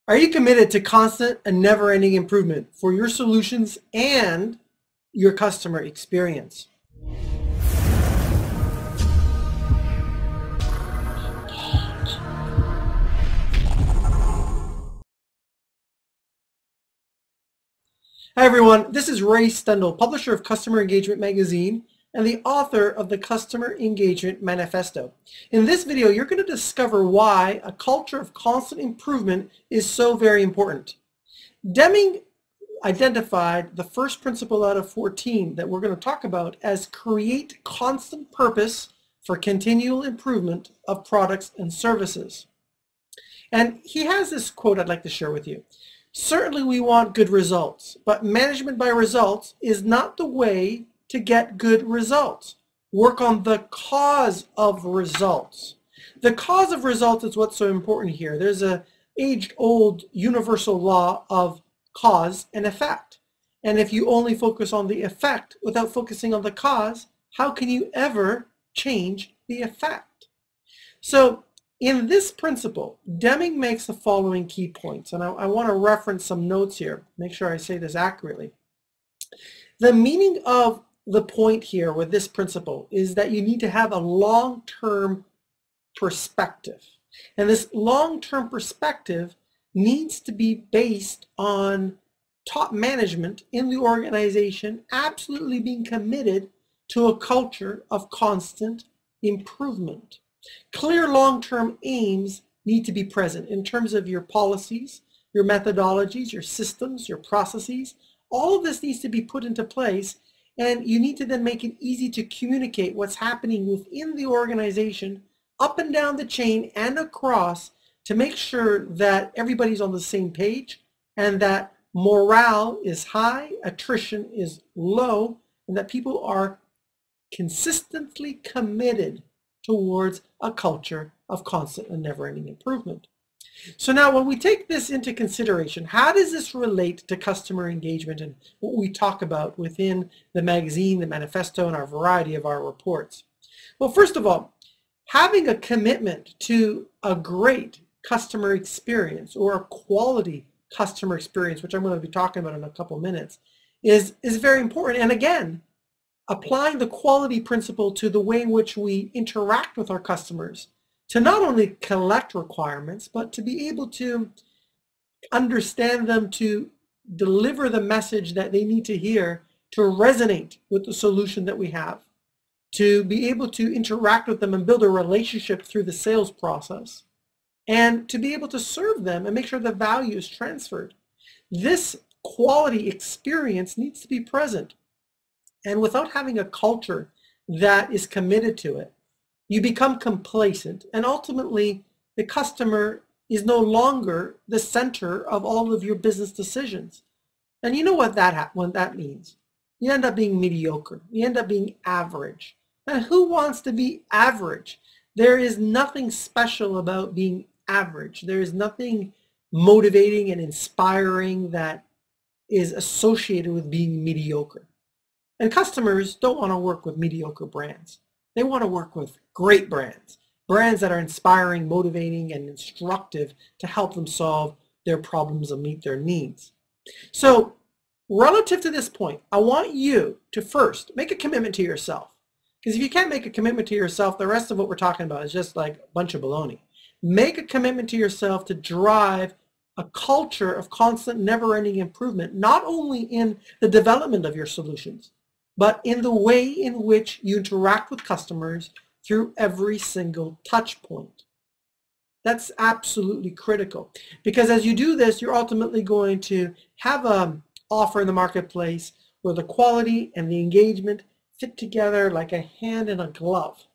Are you committed to constant and never-ending improvement for your solutions and your customer experience? Hi everyone, this is Ray Stendel, publisher of Customer Engagement Magazine and the author of the Customer Engagement Manifesto. In this video, you're going to discover why a culture of constant improvement is so very important. Deming identified the first principle out of 14 that we're going to talk about as create constant purpose for continual improvement of products and services. And he has this quote I'd like to share with you. Certainly we want good results, but management by results is not the way to get good results. Work on the cause of results. The cause of results is what's so important here. There's an age-old universal law of cause and effect. And if you only focus on the effect without focusing on the cause, how can you ever change the effect? So in this principle, Deming makes the following key points, and I want to reference some notes here, make sure I say this accurately. The meaning of the point here with this principle is that you need to have a long-term perspective. And this long-term perspective needs to be based on top management in the organization absolutely being committed to a culture of constant improvement. Clear long-term aims need to be present in terms of your policies, your methodologies, your systems, your processes. All of this needs to be put into place, and you need to then make it easy to communicate what's happening within the organization, up and down the chain and across, to make sure that everybody's on the same page and that morale is high, attrition is low, and that people are consistently committed towards a culture of constant and never-ending improvement. So now when we take this into consideration, how does this relate to customer engagement and what we talk about within the magazine, the manifesto, and our variety of our reports? Well, first of all, having a commitment to a great customer experience or a quality customer experience, which I'm going to be talking about in a couple minutes, is very important. And again, applying the quality principle to the way in which we interact with our customers to not only collect requirements, but to be able to understand them, to deliver the message that they need to hear to resonate with the solution that we have, to be able to interact with them and build a relationship through the sales process, and to be able to serve them and make sure the value is transferred. This quality experience needs to be present. And without having a culture that is committed to it, you become complacent, and ultimately the customer is no longer the center of all of your business decisions. And you know what that means? You end up being mediocre. You end up being average. And who wants to be average? There is nothing special about being average. There is nothing motivating and inspiring that is associated with being mediocre. And customers don't want to work with mediocre brands. They want to work with great brands, brands that are inspiring, motivating, and instructive to help them solve their problems and meet their needs. So relative to this point, I want you to first make a commitment to yourself. Because if you can't make a commitment to yourself, the rest of what we're talking about is just like a bunch of baloney. Make a commitment to yourself to drive a culture of constant, never-ending improvement, not only in the development of your solutions, but in the way in which you interact with customers through every single touch point. That's absolutely critical, because as you do this, you're ultimately going to have an offer in the marketplace where the quality and the engagement fit together like a hand in a glove.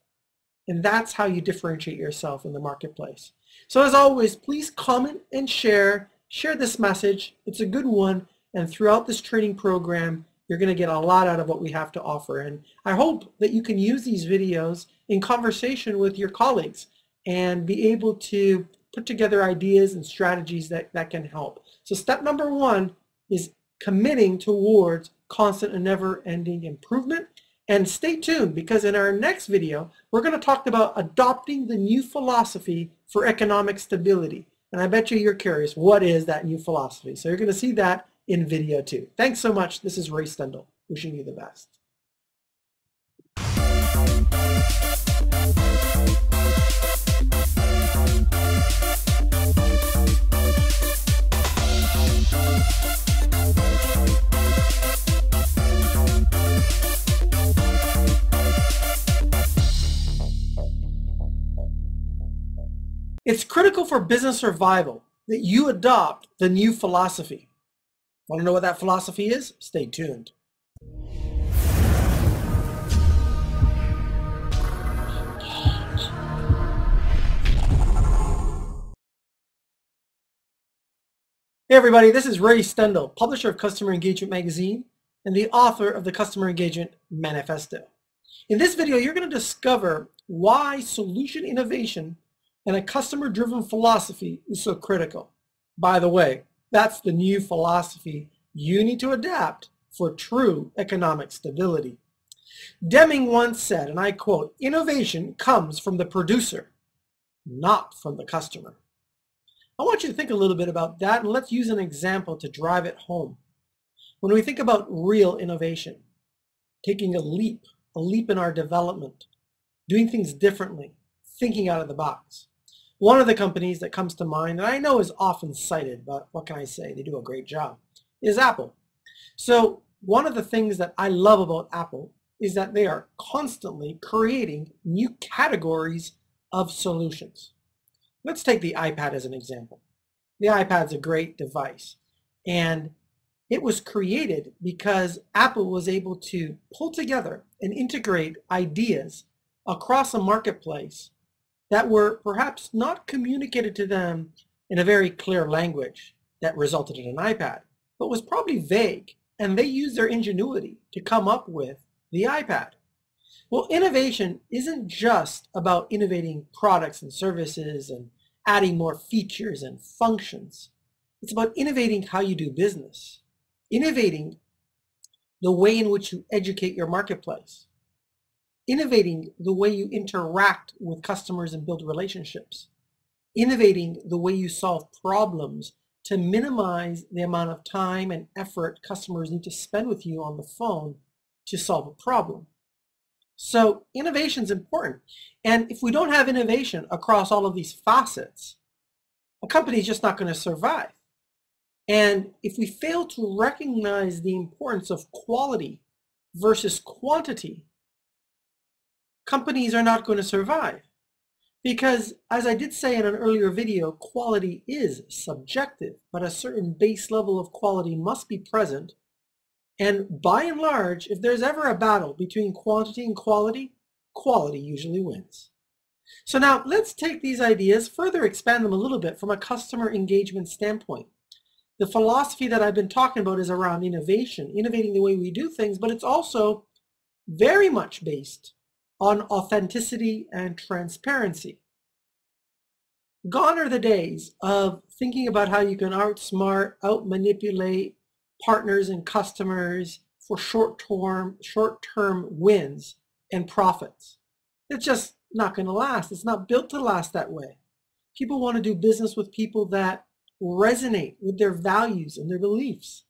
And that's how you differentiate yourself in the marketplace. So as always, please comment and share this message. It's a good one, and throughout this training program, you're going to get a lot out of what we have to offer. And I hope that you can use these videos in conversation with your colleagues and be able to put together ideas and strategies that can help. So step number one is committing towards constant and never-ending improvement. And stay tuned, because in our next video, we're going to talk about adopting the new philosophy for economic stability. And I bet you're curious, what is that new philosophy? So you're going to see that in video 2. Thanks so much. This is Ray Stendel, wishing you the best. It's critical for business survival that you adopt the new philosophy. Want to know what that philosophy is? Stay tuned. Hey everybody, this is Ray Stendel, publisher of Customer Engagement Magazine and the author of the Customer Engagement Manifesto. In this video, you're going to discover why solution innovation and a customer-driven philosophy is so critical. By the way, that's the new philosophy you need to adapt for true economic stability. Deming once said, and I quote, "Innovation comes from the producer, not from the customer." I want you to think a little bit about that, and let's use an example to drive it home. When we think about real innovation, taking a leap in our development, doing things differently, thinking out of the box. One of the companies that comes to mind, and I know is often cited, but what can I say? They do a great job, is Apple. So one of the things that I love about Apple is that they are constantly creating new categories of solutions. Let's take the iPad as an example. The iPad's a great device, and it was created because Apple was able to pull together and integrate ideas across a marketplace that were perhaps not communicated to them in a very clear language that resulted in an iPad, but was probably vague, and they used their ingenuity to come up with the iPad. Well, innovation isn't just about innovating products and services and adding more features and functions. It's about innovating how you do business, innovating the way in which you educate your marketplace, innovating the way you interact with customers and build relationships, innovating the way you solve problems to minimize the amount of time and effort customers need to spend with you on the phone to solve a problem. So innovation is important. And if we don't have innovation across all of these facets, a company is just not going to survive. And if we fail to recognize the importance of quality versus quantity, companies are not going to survive. Because, as I did say in an earlier video, quality is subjective, but a certain base level of quality must be present. And by and large, if there's ever a battle between quantity and quality, quality usually wins. So now let's take these ideas, further expand them a little bit from a customer engagement standpoint. The philosophy that I've been talking about is around innovation, innovating the way we do things, but it's also very much based on authenticity and transparency. Gone are the days of thinking about how you can outsmart, outmanipulate partners and customers for short-term wins and profits. It's just not going to last. It's not built to last that way. People want to do business with people that resonate with their values and their beliefs.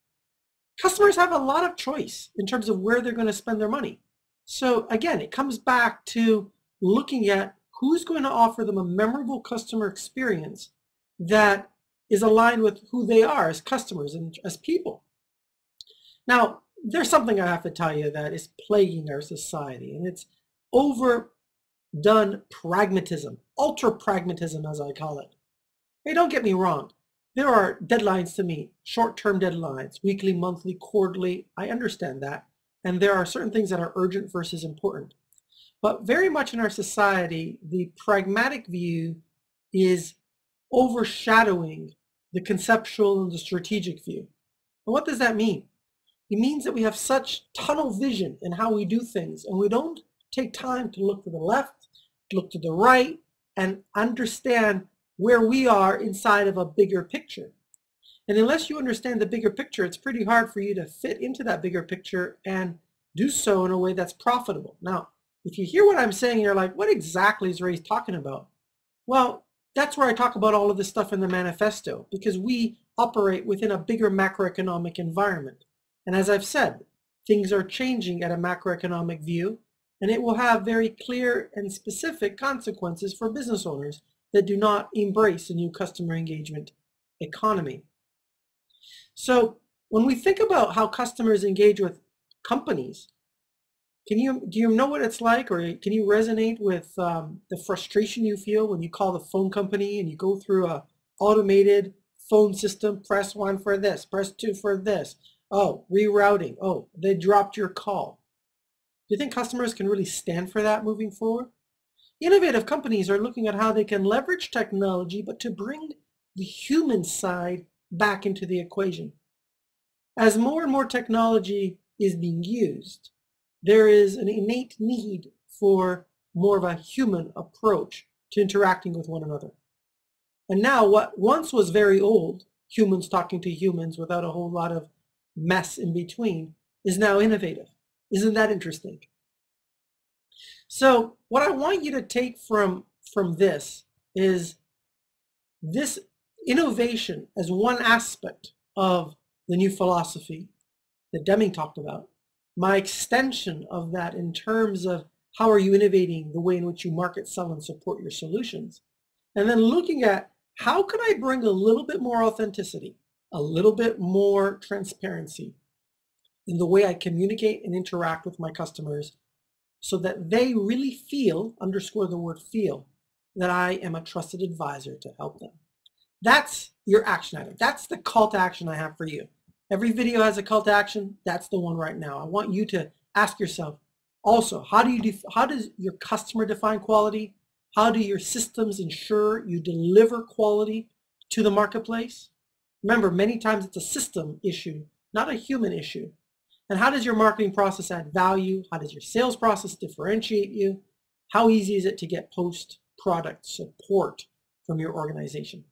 Customers have a lot of choice in terms of where they're going to spend their money. So again, it comes back to looking at who's going to offer them a memorable customer experience that is aligned with who they are as customers and as people. Now, there's something I have to tell you that is plaguing our society, and it's overdone pragmatism, ultra-pragmatism as I call it. Hey, don't get me wrong. There are deadlines to meet, short-term deadlines, weekly, monthly, quarterly. I understand that. And there are certain things that are urgent versus important. But very much in our society, the pragmatic view is overshadowing the conceptual and the strategic view. And what does that mean? It means that we have such tunnel vision in how we do things, and we don't take time to look to the left, to look to the right, and understand where we are inside of a bigger picture. And unless you understand the bigger picture, it's pretty hard for you to fit into that bigger picture and do so in a way that's profitable. Now, if you hear what I'm saying, you're like, what exactly is Ray talking about? Well, That's where I talk about all of this stuff in the manifesto, because we operate within a bigger macroeconomic environment. And as I've said, things are changing at a macroeconomic view, and it will have very clear and specific consequences for business owners that do not embrace a new customer engagement economy. So when we think about how customers engage with companies, do you know what it's like, or can you resonate with the frustration you feel when you call the phone company and you go through a automated phone system, press 1 for this, press 2 for this, oh, rerouting, oh, they dropped your call. Do you think customers can really stand for that moving forward? Innovative companies are looking at how they can leverage technology, but to bring the human side back into the equation. As more and more technology is being used, there is an innate need for more of a human approach to interacting with one another. And now what once was very old, humans talking to humans without a whole lot of mess in between, is now innovative. Isn't that interesting? So what I want you to take from this is this innovation as one aspect of the new philosophy that Deming talked about. My extension of that in terms of how are you innovating the way in which you market, sell, and support your solutions. And then looking at how can I bring a little bit more authenticity, a little bit more transparency in the way I communicate and interact with my customers so that they really feel, underscore the word feel, that I am a trusted advisor to help them. That's your action item. That's the call to action I have for you. Every video has a call to action. That's the one right now. I want you to ask yourself also, how does your customer define quality? How do your systems ensure you deliver quality to the marketplace? Remember, many times it's a system issue, not a human issue. And how does your marketing process add value? How does your sales process differentiate you? How easy is it to get post-product support from your organization?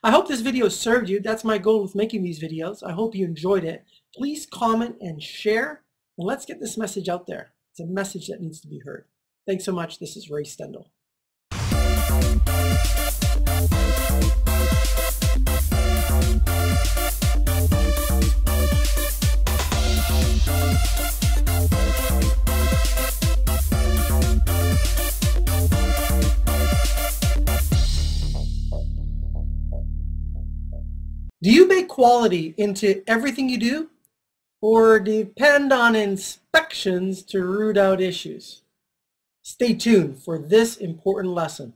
I hope this video served you. That's my goal with making these videos. I hope you enjoyed it. Please comment and share, and let's get this message out there. It's a message that needs to be heard. Thanks so much. This is Ray Stendel. Do you bake quality into everything you do, or depend on inspections to root out issues? Stay tuned for this important lesson.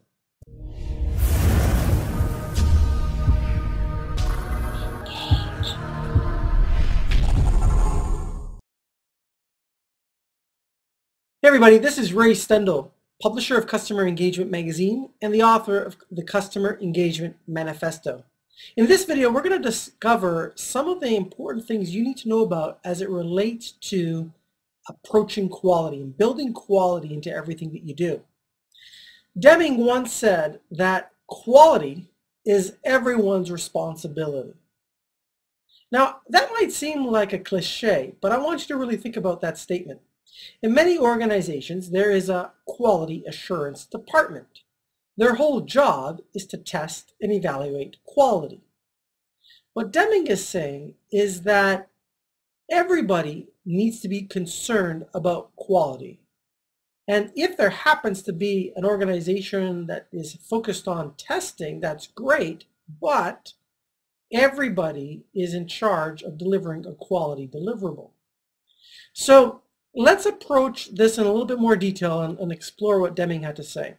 Hey everybody, this is Ray Stendel, publisher of Customer Engagement Magazine and the author of the Customer Engagement Manifesto. In this video, we're going to discover some of the important things you need to know about as it relates to approaching quality and building quality into everything that you do. Deming once said that quality is everyone's responsibility. Now, that might seem like a cliche, but I want you to really think about that statement. In many organizations, there is a quality assurance department. Their whole job is to test and evaluate quality. What Deming is saying is that everybody needs to be concerned about quality. And if there happens to be an organization that is focused on testing, that's great, but everybody is in charge of delivering a quality deliverable. So let's approach this in a little bit more detail and explore what Deming had to say.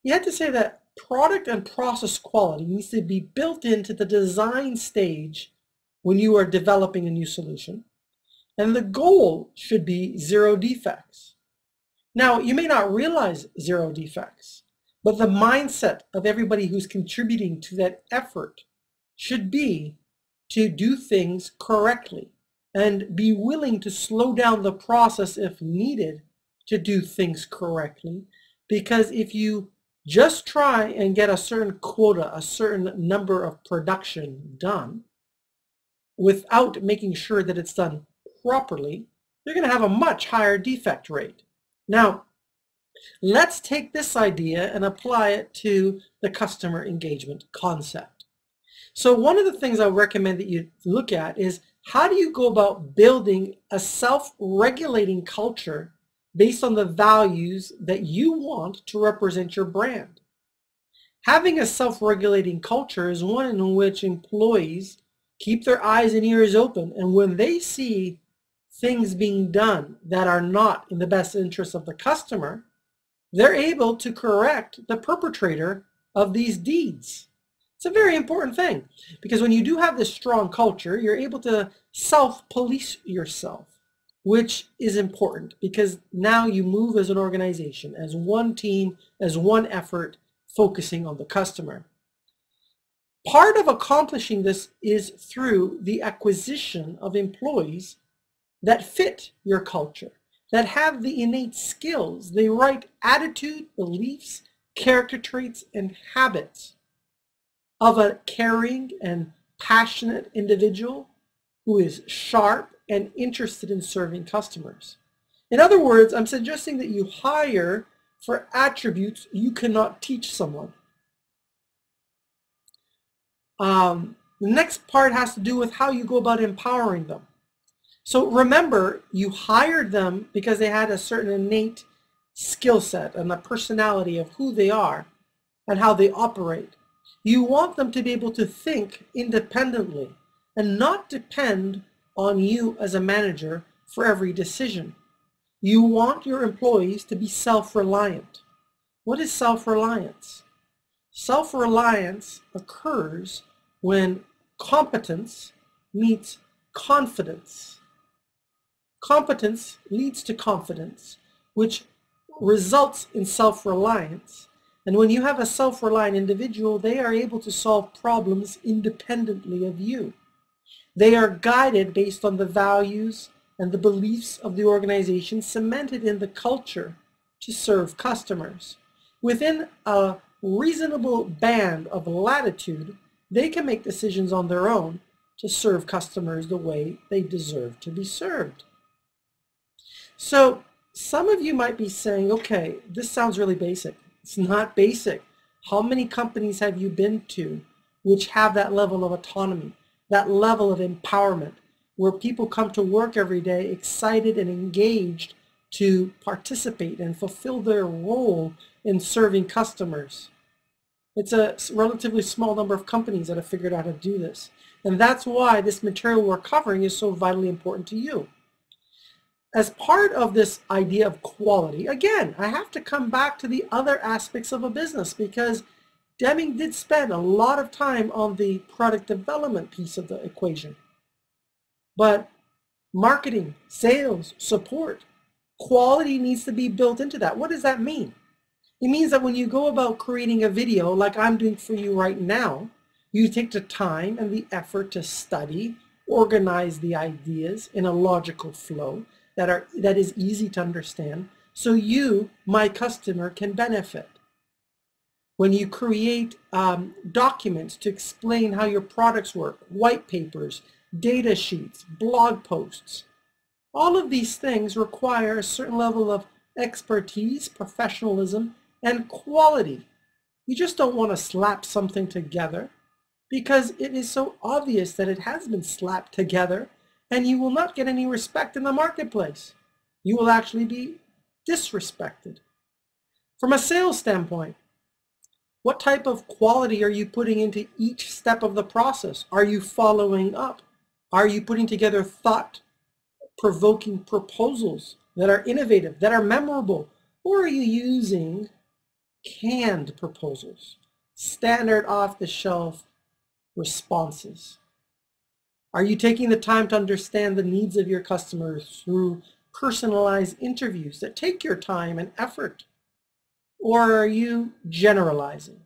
He had to say that product and process quality needs to be built into the design stage when you are developing a new solution. And the goal should be 0 defects. Now, you may not realize 0 defects, but the mindset of everybody who's contributing to that effort should be to do things correctly and be willing to slow down the process if needed to do things correctly. Because if you just try and get a certain quota, a certain number of production done without making sure that it's done properly, you're going to have a much higher defect rate. Now, Let's take this idea and apply it to the customer engagement concept. So one of the things I recommend that you look at is, how do you go about building a self-regulating culture based on the values that you want to represent your brand? Having a self-regulating culture is one in which employees keep their eyes and ears open, and when they see things being done that are not in the best interest of the customer, they're able to correct the perpetrator of these deeds. It's a very important thing, because when you do have this strong culture, you're able to self-police yourself, which is important because now you move as an organization, as one team, as one effort, focusing on the customer. Part of accomplishing this is through the acquisition of employees that fit your culture, that have the innate skills, the right attitude, beliefs, character traits, and habits of a caring and passionate individual who is sharp and interested in serving customers. In other words, I'm suggesting that you hire for attributes you cannot teach someone. The next part has to do with how you go about empowering them. So remember, you hired them because they had a certain innate skill set and a personality of who they are and how they operate. You want them to be able to think independently and not depend on you as a manager for every decision. You want your employees to be self-reliant. What is self-reliance? Self-reliance occurs when competence meets confidence. Competence leads to confidence, which results in self-reliance. And when you have a self-reliant individual, they are able to solve problems independently of you. They are guided based on the values and the beliefs of the organization cemented in the culture to serve customers. Within a reasonable band of latitude, they can make decisions on their own to serve customers the way they deserve to be served. So some of you might be saying, okay, this sounds really basic. It's not basic. How many companies have you been to which have that level of autonomy, that level of empowerment, where people come to work every day excited and engaged to participate and fulfill their role in serving customers? It's a relatively small number of companies that have figured out how to do this. And that's why this material we're covering is so vitally important to you. As part of this idea of quality, again, I have to come back to the other aspects of a business, because Deming did spend a lot of time on the product development piece of the equation. But marketing, sales, support, quality needs to be built into that. What does that mean? It means that when you go about creating a video like I'm doing for you right now, you take the time and the effort to study, organize the ideas in a logical flow that is easy to understand, so you, my customer, can benefit. When you create documents to explain how your products work, white papers, data sheets, blog posts, all of these things require a certain level of expertise, professionalism, and quality. You just don't want to slap something together because it is so obvious that it has been slapped together, and you will not get any respect in the marketplace. You will actually be disrespected. From a sales standpoint, what type of quality are you putting into each step of the process? Are you following up? Are you putting together thought-provoking proposals that are innovative, that are memorable? Or are you using canned proposals, standard off-the-shelf responses? Are you taking the time to understand the needs of your customers through personalized interviews that take your time and effort? Or are you generalizing?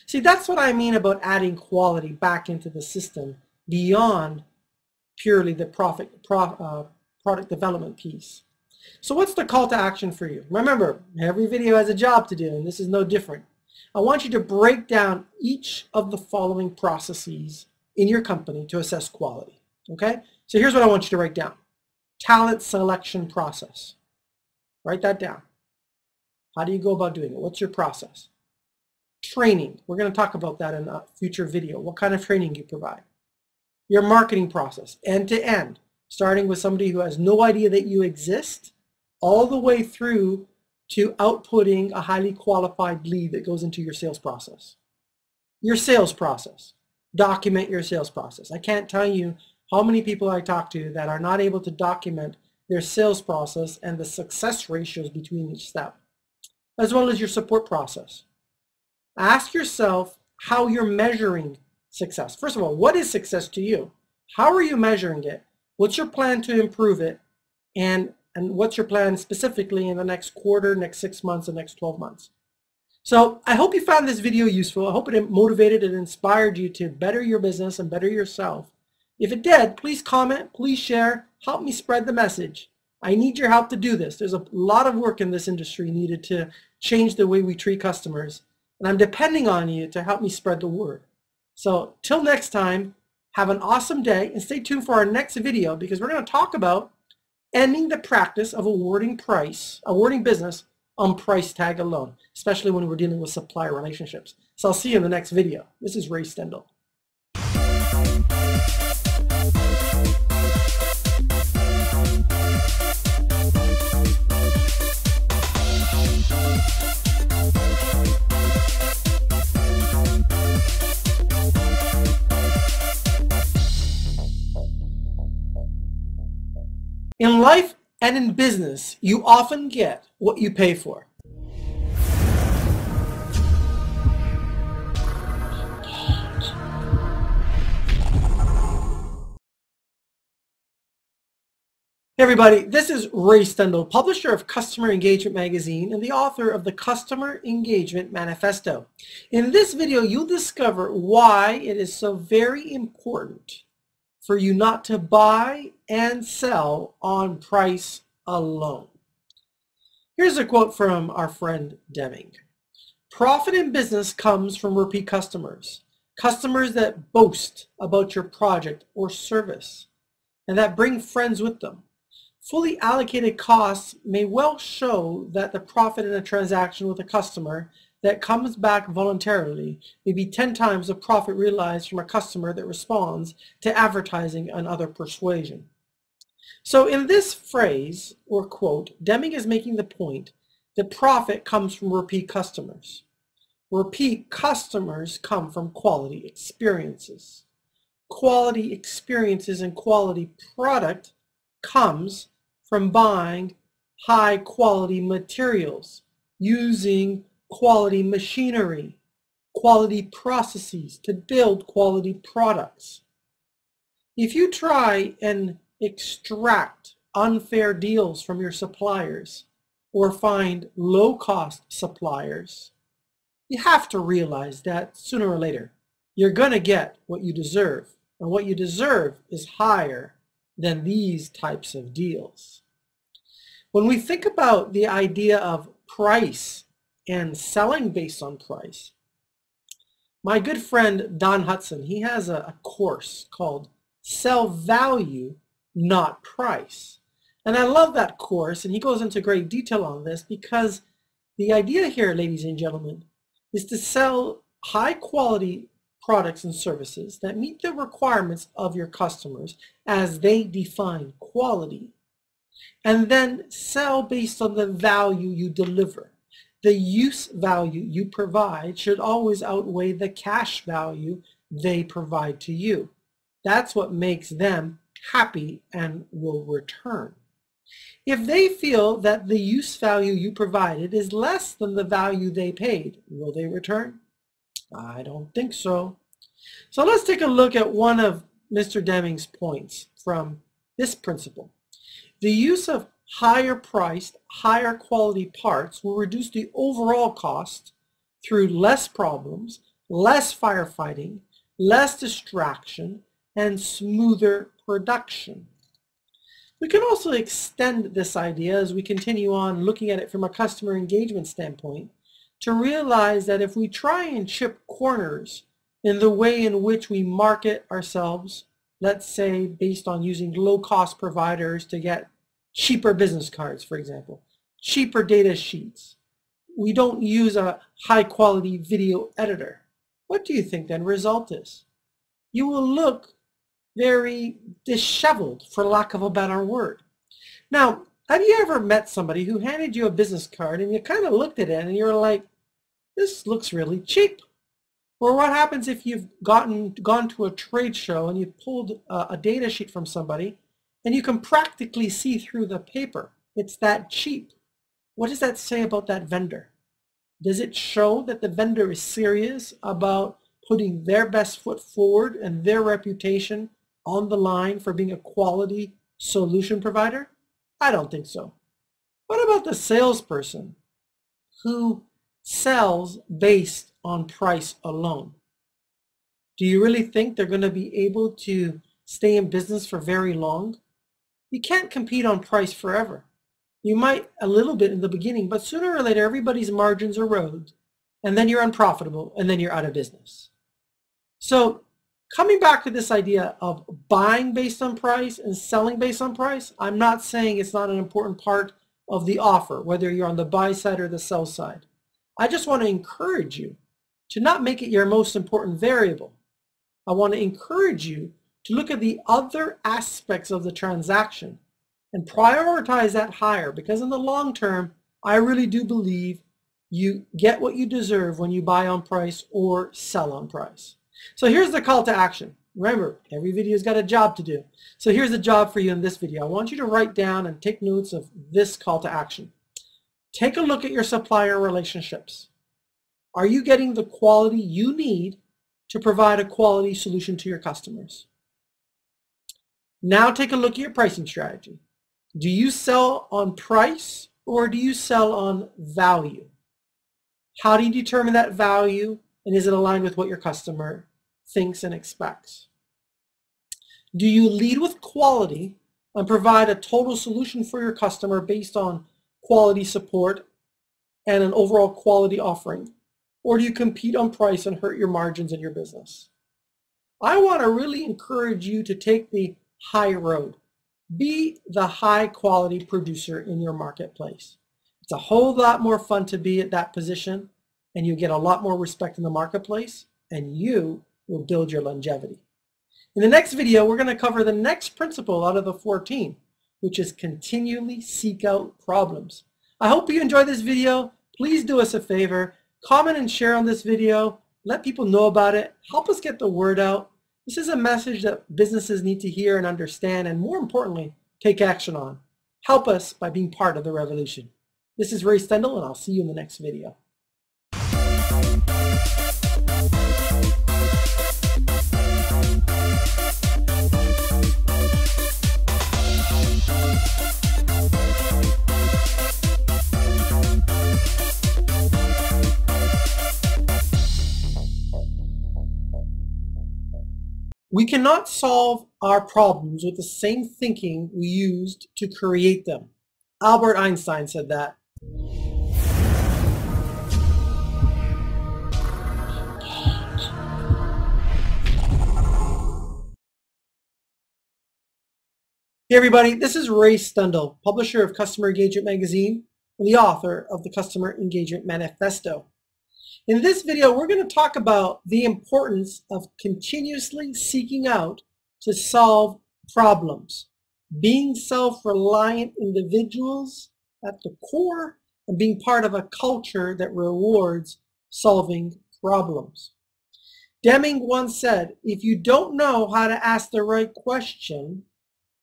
See, that's what I mean about adding quality back into the system beyond purely the product development piece. So what's the call to action for you? Remember, every video has a job to do, and this is no different. I want you to break down each of the following processes in your company to assess quality. Okay? So here's what I want you to write down. Talent selection process. Write that down. How do you go about doing it? What's your process? Training. We're going to talk about that in a future video. What kind of training you provide? Your marketing process, end to end, starting with somebody who has no idea that you exist, all the way through to outputting a highly qualified lead that goes into your sales process. Your sales process. Document your sales process. I can't tell you how many people I talk to that are not able to document their sales process and the success ratios between each step, as well as your support process. Ask yourself how you're measuring success. First of all, what is success to you? How are you measuring it? What's your plan to improve it? And what's your plan specifically in the next quarter, next 6 months, and next 12 months? So I hope you found this video useful. I hope it motivated and inspired you to better your business and better yourself. If it did, please comment, please share, help me spread the message. I need your help to do this. There's a lot of work in this industry needed to change the way we treat customers. And I'm depending on you to help me spread the word. So till next time, have an awesome day and stay tuned for our next video because we're going to talk about ending the practice of awarding business on price tag alone, especially when we're dealing with supplier relationships. So I'll see you in the next video. This is Ray Stendel. In life and in business, you often get what you pay for. Hey everybody, this is Ray Stendel, publisher of Customer Engagement Magazine and the author of the Customer Engagement Manifesto. In this video, you'll discover why it is so very important for you not to buy and sell on price alone. Here's a quote from our friend Deming. Profit in business comes from repeat customers, customers that boast about your project or service, and that bring friends with them. Fully allocated costs may well show that the profit in a transaction with a customer that comes back voluntarily may be 10 times the profit realized from a customer that responds to advertising and other persuasion. So in this phrase or quote, Deming is making the point that profit comes from repeat customers. Repeat customers come from quality experiences. Quality experiences and quality product comes from buying high quality materials, using quality machinery, quality processes to build quality products. If you try and extract unfair deals from your suppliers or find low-cost suppliers, you have to realize that sooner or later you're going to get what you deserve, and what you deserve is higher than these types of deals. When we think about the idea of price and selling based on price, my good friend Don Hudson, he has a course called Sell Value, Not Price. And I love that course, and he goes into great detail on this because the idea here, ladies and gentlemen, is to sell high quality products and services that meet the requirements of your customers as they define quality, and then sell based on the value you deliver. The use value you provide should always outweigh the cash value they provide to you. That's what makes them happy and will return. If they feel that the use value you provided is less than the value they paid, will they return? I don't think so. So let's take a look at one of Mr. Deming's points from this principle. The use of higher priced, higher quality parts will reduce the overall cost through less problems, less firefighting, less distraction, and smoother production. We can also extend this idea as we continue on looking at it from a customer engagement standpoint to realize that if we try and chip corners in the way in which we market ourselves, let's say based on using low-cost providers to get cheaper business cards, for example, cheaper data sheets, we don't use a high quality video editor, what do you think the result is? You will look very disheveled, for lack of a better word. Now, have you ever met somebody who handed you a business card and you kind of looked at it and you're like, this looks really cheap? Or what happens if you've gone to a trade show and you pulled a data sheet from somebody and you can practically see through the paper? It's that cheap. What does that say about that vendor? Does it show that the vendor is serious about putting their best foot forward and their reputation on the line for being a quality solution provider? I don't think so. What about the salesperson who sells based on price alone? Do you really think they're going to be able to stay in business for very long? You can't compete on price forever. You might a little bit in the beginning, but sooner or later everybody's margins erode, and then you're unprofitable, and then you're out of business. So coming back to this idea of buying based on price and selling based on price, I'm not saying it's not an important part of the offer, whether you're on the buy side or the sell side. I just want to encourage you to not make it your most important variable. I want to encourage you to look at the other aspects of the transaction and prioritize that higher, because in the long term, I really do believe you get what you deserve when you buy on price or sell on price. So here's the call to action. Remember, every video's got a job to do. So here's the job for you in this video. I want you to write down and take notes of this call to action. Take a look at your supplier relationships. Are you getting the quality you need to provide a quality solution to your customers? Now take a look at your pricing strategy. Do you sell on price or do you sell on value? How do you determine that value, and is it aligned with what your customer thinks and expects? Do you lead with quality and provide a total solution for your customer based on quality support and an overall quality offering? Or do you compete on price and hurt your margins in your business? I want to really encourage you to take the high road. Be the high quality producer in your marketplace. It's a whole lot more fun to be at that position, and you get a lot more respect in the marketplace, and you will build your longevity. In the next video, we're going to cover the next principle out of the 14, which is continually seek out problems. I hope you enjoyed this video. Please do us a favor, comment and share on this video. Let people know about it. Help us get the word out. This is a message that businesses need to hear and understand, and more importantly, take action on. Help us by being part of the revolution. This is Ray Stendel, and I'll see you in the next video. We cannot solve our problems with the same thinking we used to create them. Albert Einstein said that. Hey everybody, this is Ray Stendel, publisher of Customer Engagement Magazine and the author of the Customer Engagement Manifesto. In this video, we're going to talk about the importance of continuously seeking out to solve problems, being self-reliant individuals at the core, and being part of a culture that rewards solving problems. Deming once said, if you don't know how to ask the right question,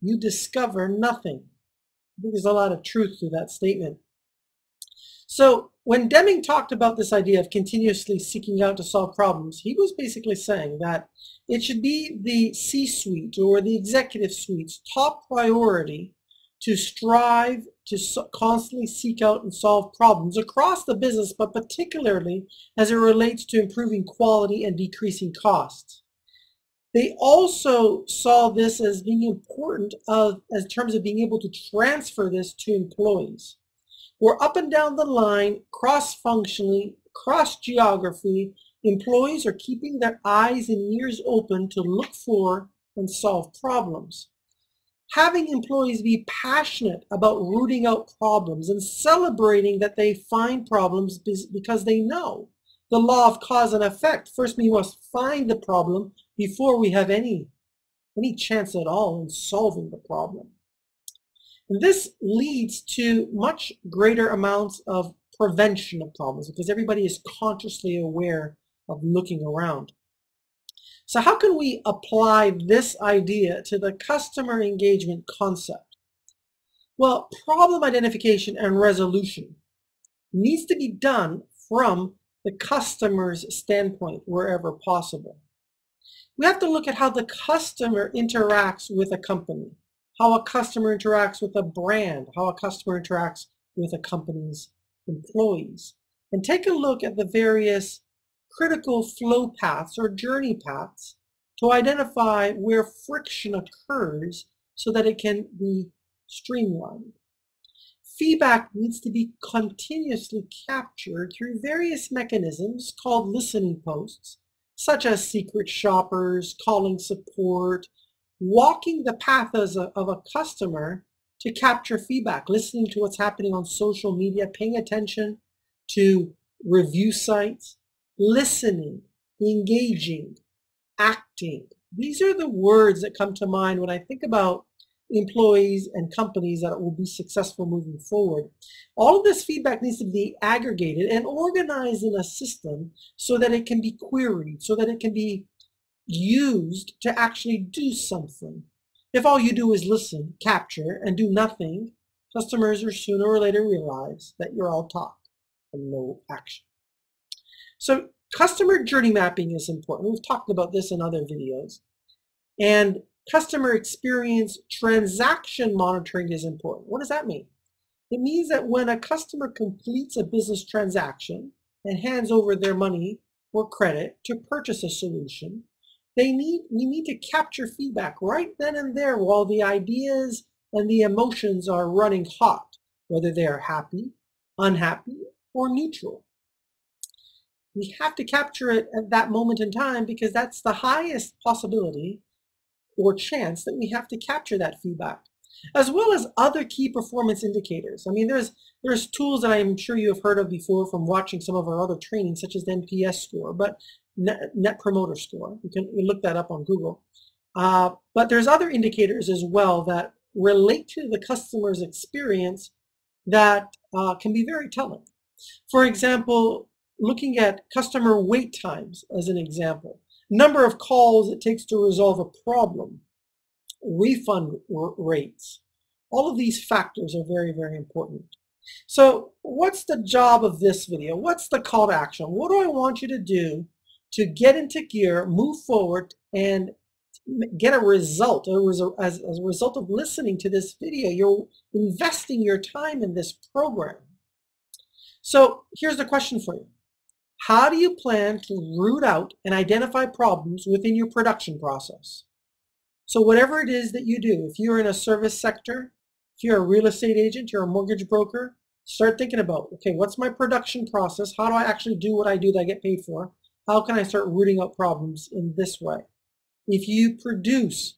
you discover nothing. I think there's a lot of truth to that statement. So when Deming talked about this idea of continuously seeking out to solve problems, he was basically saying that it should be the C-suite or the executive suite's top priority to strive to constantly seek out and solve problems across the business, but particularly as it relates to improving quality and decreasing costs. They also saw this as being important as terms of being able to transfer this to employees. We're up and down the line, cross-functionally, cross-geography, employees are keeping their eyes and ears open to look for and solve problems. Having employees be passionate about rooting out problems and celebrating that they find problems because they know the law of cause and effect. First, we must find the problem before we have any chance at all in solving the problem. And this leads to much greater amounts of prevention of problems because everybody is consciously aware of looking around. So how can we apply this idea to the customer engagement concept? Well, problem identification and resolution needs to be done from the customer's standpoint wherever possible. We have to look at how the customer interacts with a company, how a customer interacts with a brand, how a customer interacts with a company's employees, and take a look at the various critical flow paths or journey paths to identify where friction occurs so that it can be streamlined. Feedback needs to be continuously captured through various mechanisms called listening posts, such as secret shoppers, calling support, walking the path of a customer to capture feedback, listening to what's happening on social media, paying attention to review sites, listening, engaging, acting. These are the words that come to mind when I think about employees and companies that will be successful moving forward. All of this feedback needs to be aggregated and organized in a system so that it can be queried, so that it can be used to actually do something. If all you do is listen, capture, and do nothing, customers will sooner or later realize that you're all talk and no action. So customer journey mapping is important. We've talked about this in other videos. And customer experience transaction monitoring is important. What does that mean? It means that when a customer completes a business transaction and hands over their money or credit to purchase a solution, we need to capture feedback right then and there while the ideas and the emotions are running hot, whether they are happy, unhappy, or neutral. We have to capture it at that moment in time because that's the highest possibility or chance that we have to capture that feedback, as well as other key performance indicators. I mean, there's tools that I'm sure you have heard of before from watching some of our other trainings, such as the NPS score, but Net Promoter Score. You can look that up on Google. But there's other indicators as well that relate to the customer's experience that can be very telling. For example, looking at customer wait times as an example, number of calls it takes to resolve a problem, refund rates. All of these factors are very, very important. So what's the job of this video? What's the call to action? What do I want you to do to get into gear, move forward, and get a result? As a result of listening to this video, you're investing your time in this program. So here's the question for you. How do you plan to root out and identify problems within your production process? So whatever it is that you do, if you're in a service sector, if you're a real estate agent, you're a mortgage broker, start thinking about, okay, what's my production process? How do I actually do what I do that I get paid for? How can I start rooting out problems in this way? If you produce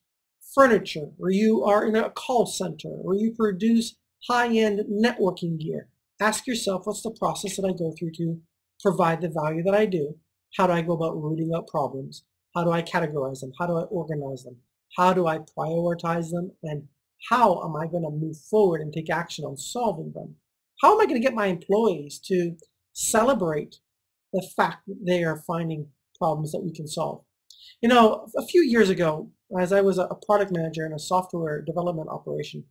furniture, or you are in a call center, or you produce high-end networking gear, ask yourself, what's the process that I go through to provide the value that I do? How do I go about rooting out problems? How do I categorize them? How do I organize them? How do I prioritize them? And how am I going to move forward and take action on solving them? How am I going to get my employees to celebrate the fact that they are finding problems that we can solve? You know, a few years ago, as I was a product manager in a software development operation,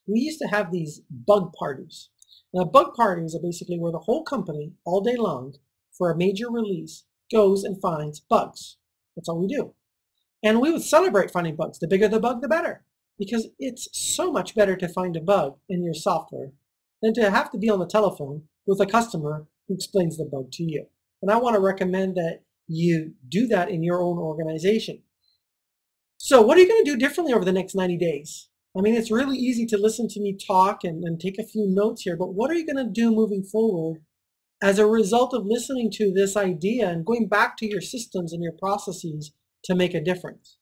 we used to have these bug parties. Now, bug parties are basically where the whole company, all day long, for a major release, goes and finds bugs. That's all we do. And we would celebrate finding bugs. The bigger the bug, the better. Because it's so much better to find a bug in your software than to have to be on the telephone with a customer who explains the bug to you. And I want to recommend that you do that in your own organization. So what are you going to do differently over the next 90 days? I mean, it's really easy to listen to me talk and take a few notes here, but what are you going to do moving forward as a result of listening to this idea and going back to your systems and your processes to make a difference?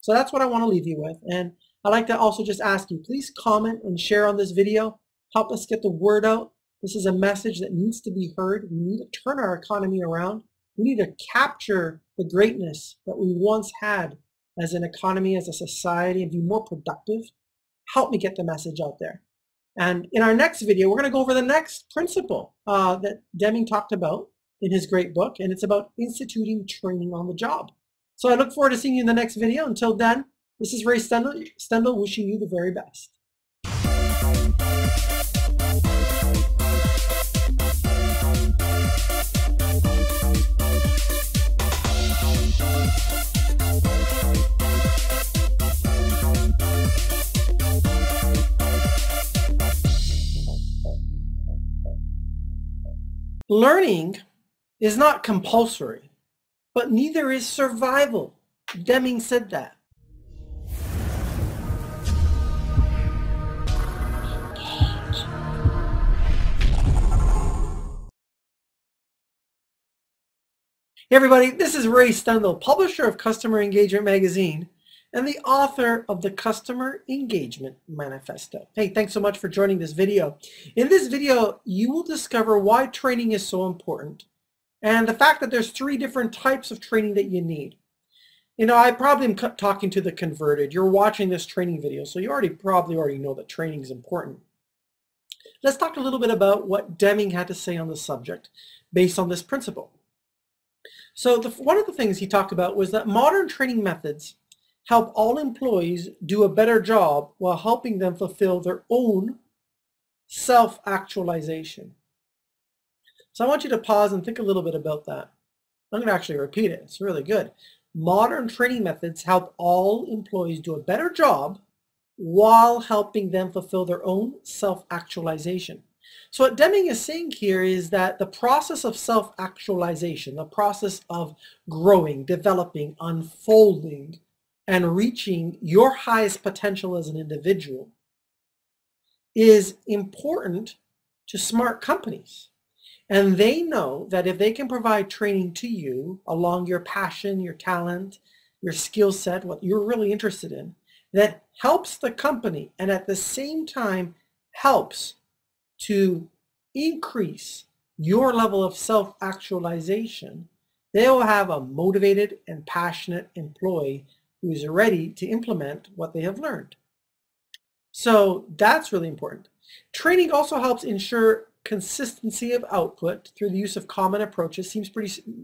So that's what I want to leave you with. And I'd like to also just ask you, please comment and share on this video. Help us get the word out. This is a message that needs to be heard. We need to turn our economy around. We need to capture the greatness that we once had as an economy, as a society, and be more productive. Help me get the message out there. And in our next video, we're going to go over the next principle that Deming talked about in his great book, and it's about instituting training on the job. So I look forward to seeing you in the next video. Until then, this is Ray Stendhal wishing you the very best. Learning is not compulsory, but neither is survival. Deming said that. Hey everybody, this is Ray Stendhal, publisher of Customer Engagement Magazine and the author of the Customer Engagement Manifesto. Hey, thanks so much for joining this video. In this video, you will discover why training is so important and the fact that there's 3 different types of training that you need. You know, I probably am talking to the converted. You're watching this training video, so you probably already know that training is important. Let's talk a little bit about what Deming had to say on the subject based on this principle. So one of the things he talked about was that modern training methods help all employees do a better job while helping them fulfill their own self-actualization. So I want you to pause and think a little bit about that. I'm going to actually repeat it. It's really good. Modern training methods help all employees do a better job while helping them fulfill their own self-actualization. So what Deming is saying here is that the process of self-actualization, the process of growing, developing, unfolding, and reaching your highest potential as an individual is important to smart companies. And they know that if they can provide training to you along your passion, your talent, your skill set, what you're really interested in, that helps the company and at the same time helps to increase your level of self-actualization, they will have a motivated and passionate employee who is ready to implement what they have learned. So that's really important. Training also helps ensure consistency of output through the use of common approaches.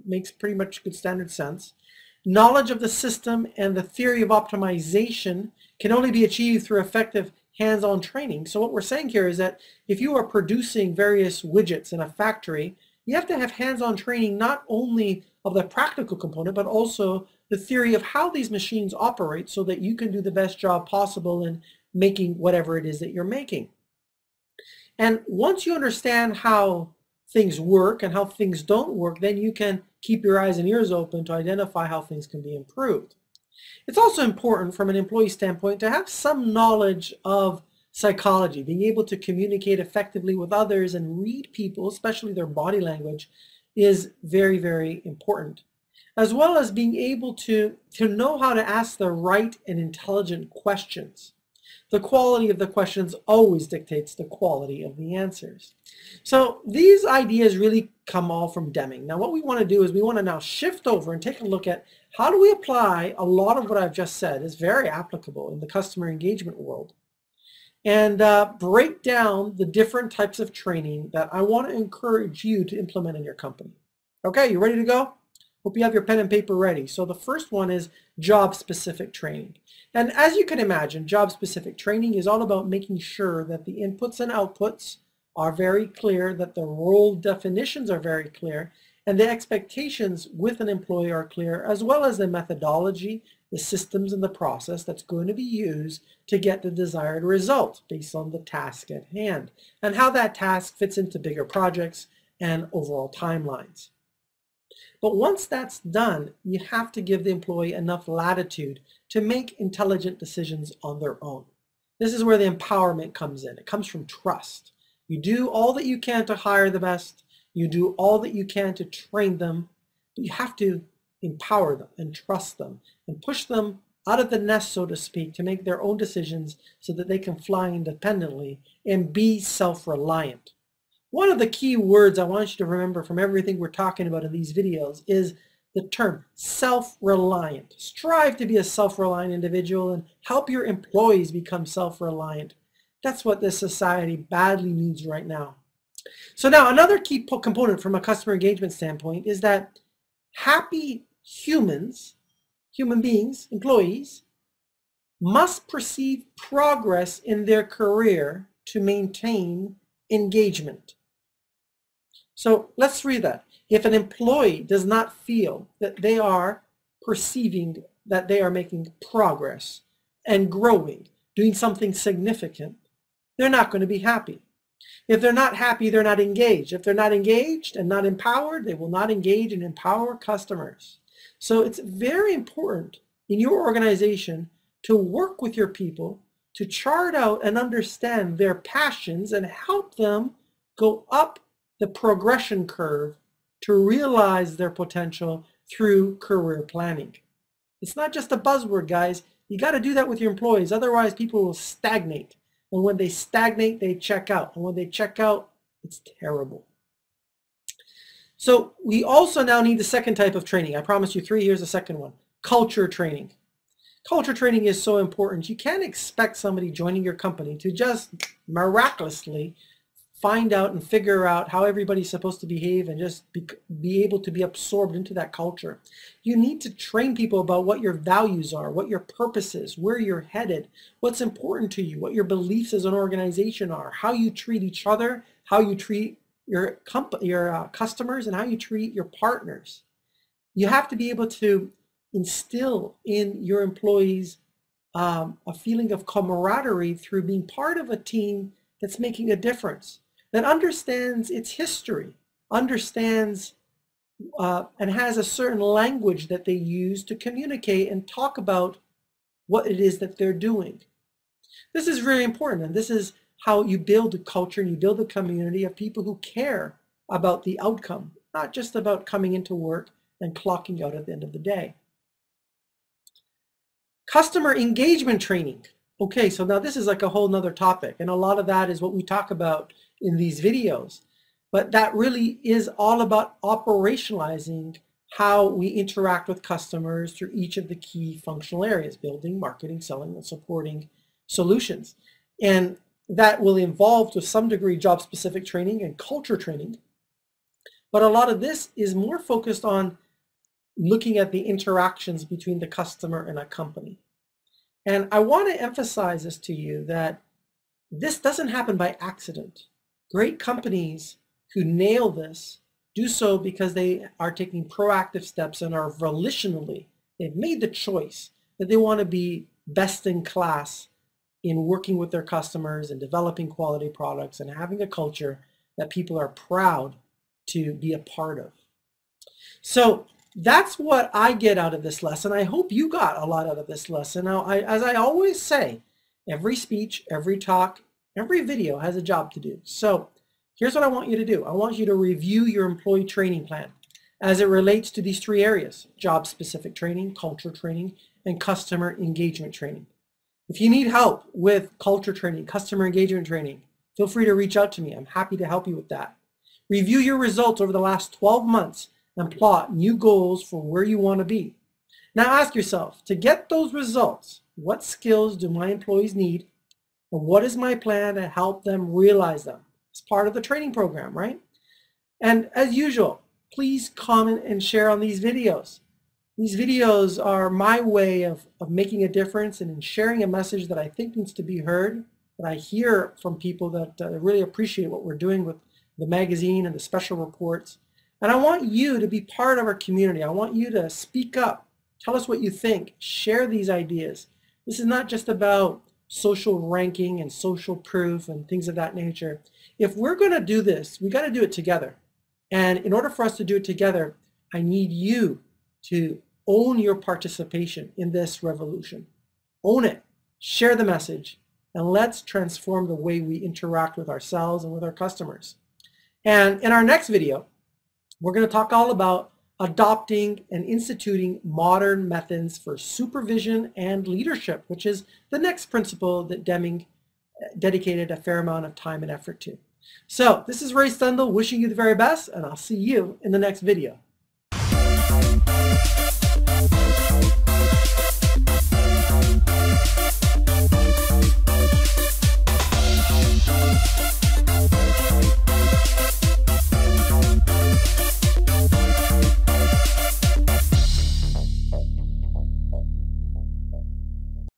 Makes pretty much good standard sense. Knowledge of the system and the theory of optimization can only be achieved through effective hands-on training. So what we're saying here is that if you are producing various widgets in a factory, you have to have hands-on training not only of the practical component, but also the theory of how these machines operate so that you can do the best job possible in making whatever it is that you're making. And once you understand how things work and how things don't work, then you can keep your eyes and ears open to identify how things can be improved. It's also important from an employee standpoint to have some knowledge of psychology, being able to communicate effectively with others and read people, especially their body language, is very, very important. As well as being able to know how to ask the right and intelligent questions. The quality of the questions always dictates the quality of the answers. So these ideas really come all from Deming. Now what we want to do is we want to now shift over and take a look at how do we apply a lot of what I've just said is very applicable in the customer engagement world, and break down the different types of training that I want to encourage you to implement in your company. Okay, you ready to go? Hope you have your pen and paper ready. So the first one is job-specific training. And as you can imagine, job-specific training is all about making sure that the inputs and outputs are very clear, that the role definitions are very clear, and the expectations with an employee are clear, as well as the methodology, the systems, and the process that's going to be used to get the desired result based on the task at hand, and how that task fits into bigger projects and overall timelines. But once that's done, you have to give the employee enough latitude to make intelligent decisions on their own. This is where the empowerment comes in. It comes from trust. You do all that you can to hire the best. You do all that you can to train them. But you have to empower them and trust them and push them out of the nest, so to speak, to make their own decisions so that they can fly independently and be self-reliant. One of the key words I want you to remember from everything we're talking about in these videos is the term self-reliant. Strive to be a self-reliant individual and help your employees become self-reliant. That's what this society badly needs right now. So now another key component from a customer engagement standpoint is that happy humans, human beings, employees, must perceive progress in their career to maintain engagement. So let's read that. If an employee does not feel that they are perceiving that they are making progress and growing, doing something significant, they're not going to be happy. If they're not happy, they're not engaged. If they're not engaged and not empowered, they will not engage and empower customers. So it's very important in your organization to work with your people, to chart out and understand their passions and help them go up the progression curve to realize their potential through career planning. It's not just a buzzword, guys. You got to do that with your employees. Otherwise, people will stagnate. And when they stagnate, they check out. And when they check out, it's terrible. So we also now need the second type of training. I promised you 3. Here's the second one. Culture training. Culture training is so important. You can't expect somebody joining your company to just miraculously find out and figure out how everybody's supposed to behave and just be able to be absorbed into that culture. You need to train people about what your values are, what your purpose is, where you're headed, what's important to you, what your beliefs as an organization are, how you treat each other, how you treat your customers, and how you treat your partners. You have to be able to instill in your employees a feeling of camaraderie through being part of a team that's making a difference, that understands its history, understands and has a certain language that they use to communicate and talk about what it is that they're doing. This is really important, and this is how you build a culture and you build a community of people who care about the outcome, not just about coming into work and clocking out at the end of the day. Customer engagement training. Okay, so now this is like a whole nother topic, and a lot of that is what we talk about in these videos. But that really is all about operationalizing how we interact with customers through each of the key functional areas: building, marketing, selling, and supporting solutions. And that will involve to some degree job-specific training and culture training. But a lot of this is more focused on looking at the interactions between the customer and a company. And I want to emphasize this to you, that this doesn't happen by accident. Great companies who nail this do so because they are taking proactive steps and are volitionally, they've made the choice that they want to be best in class in working with their customers and developing quality products and having a culture that people are proud to be a part of. So that's what I get out of this lesson. I hope you got a lot out of this lesson. Now, as I always say, every speech, every talk, every video has a job to do. So here's what I want you to do. I want you to review your employee training plan as it relates to these 3 areas: job-specific training, culture training, and customer engagement training. If you need help with culture training, customer engagement training, feel free to reach out to me. I'm happy to help you with that. Review your results over the last 12 months and plot new goals for where you want to be. Now ask yourself, to get those results, what skills do my employees need, and what is my plan to help them realize them? It's part of the training program, right? And as usual, please comment and share on these videos. These videos are my way of making a difference and in sharing a message that I think needs to be heard, that I hear from people that really appreciate what we're doing with the magazine and the special reports. And I want you to be part of our community. I want you to speak up. Tell us what you think. Share these ideas. This is not just about social ranking and social proof and things of that nature. If we're going to do this, we got to do it together. And in order for us to do it together, I need you to own your participation in this revolution. Own it. Share the message. And let's transform the way we interact with ourselves and with our customers. And in our next video, we're going to talk all about adopting and instituting modern methods for supervision and leadership, which is the next principle that Deming dedicated a fair amount of time and effort to. So this is Ray Stendel wishing you the very best, and I'll see you in the next video.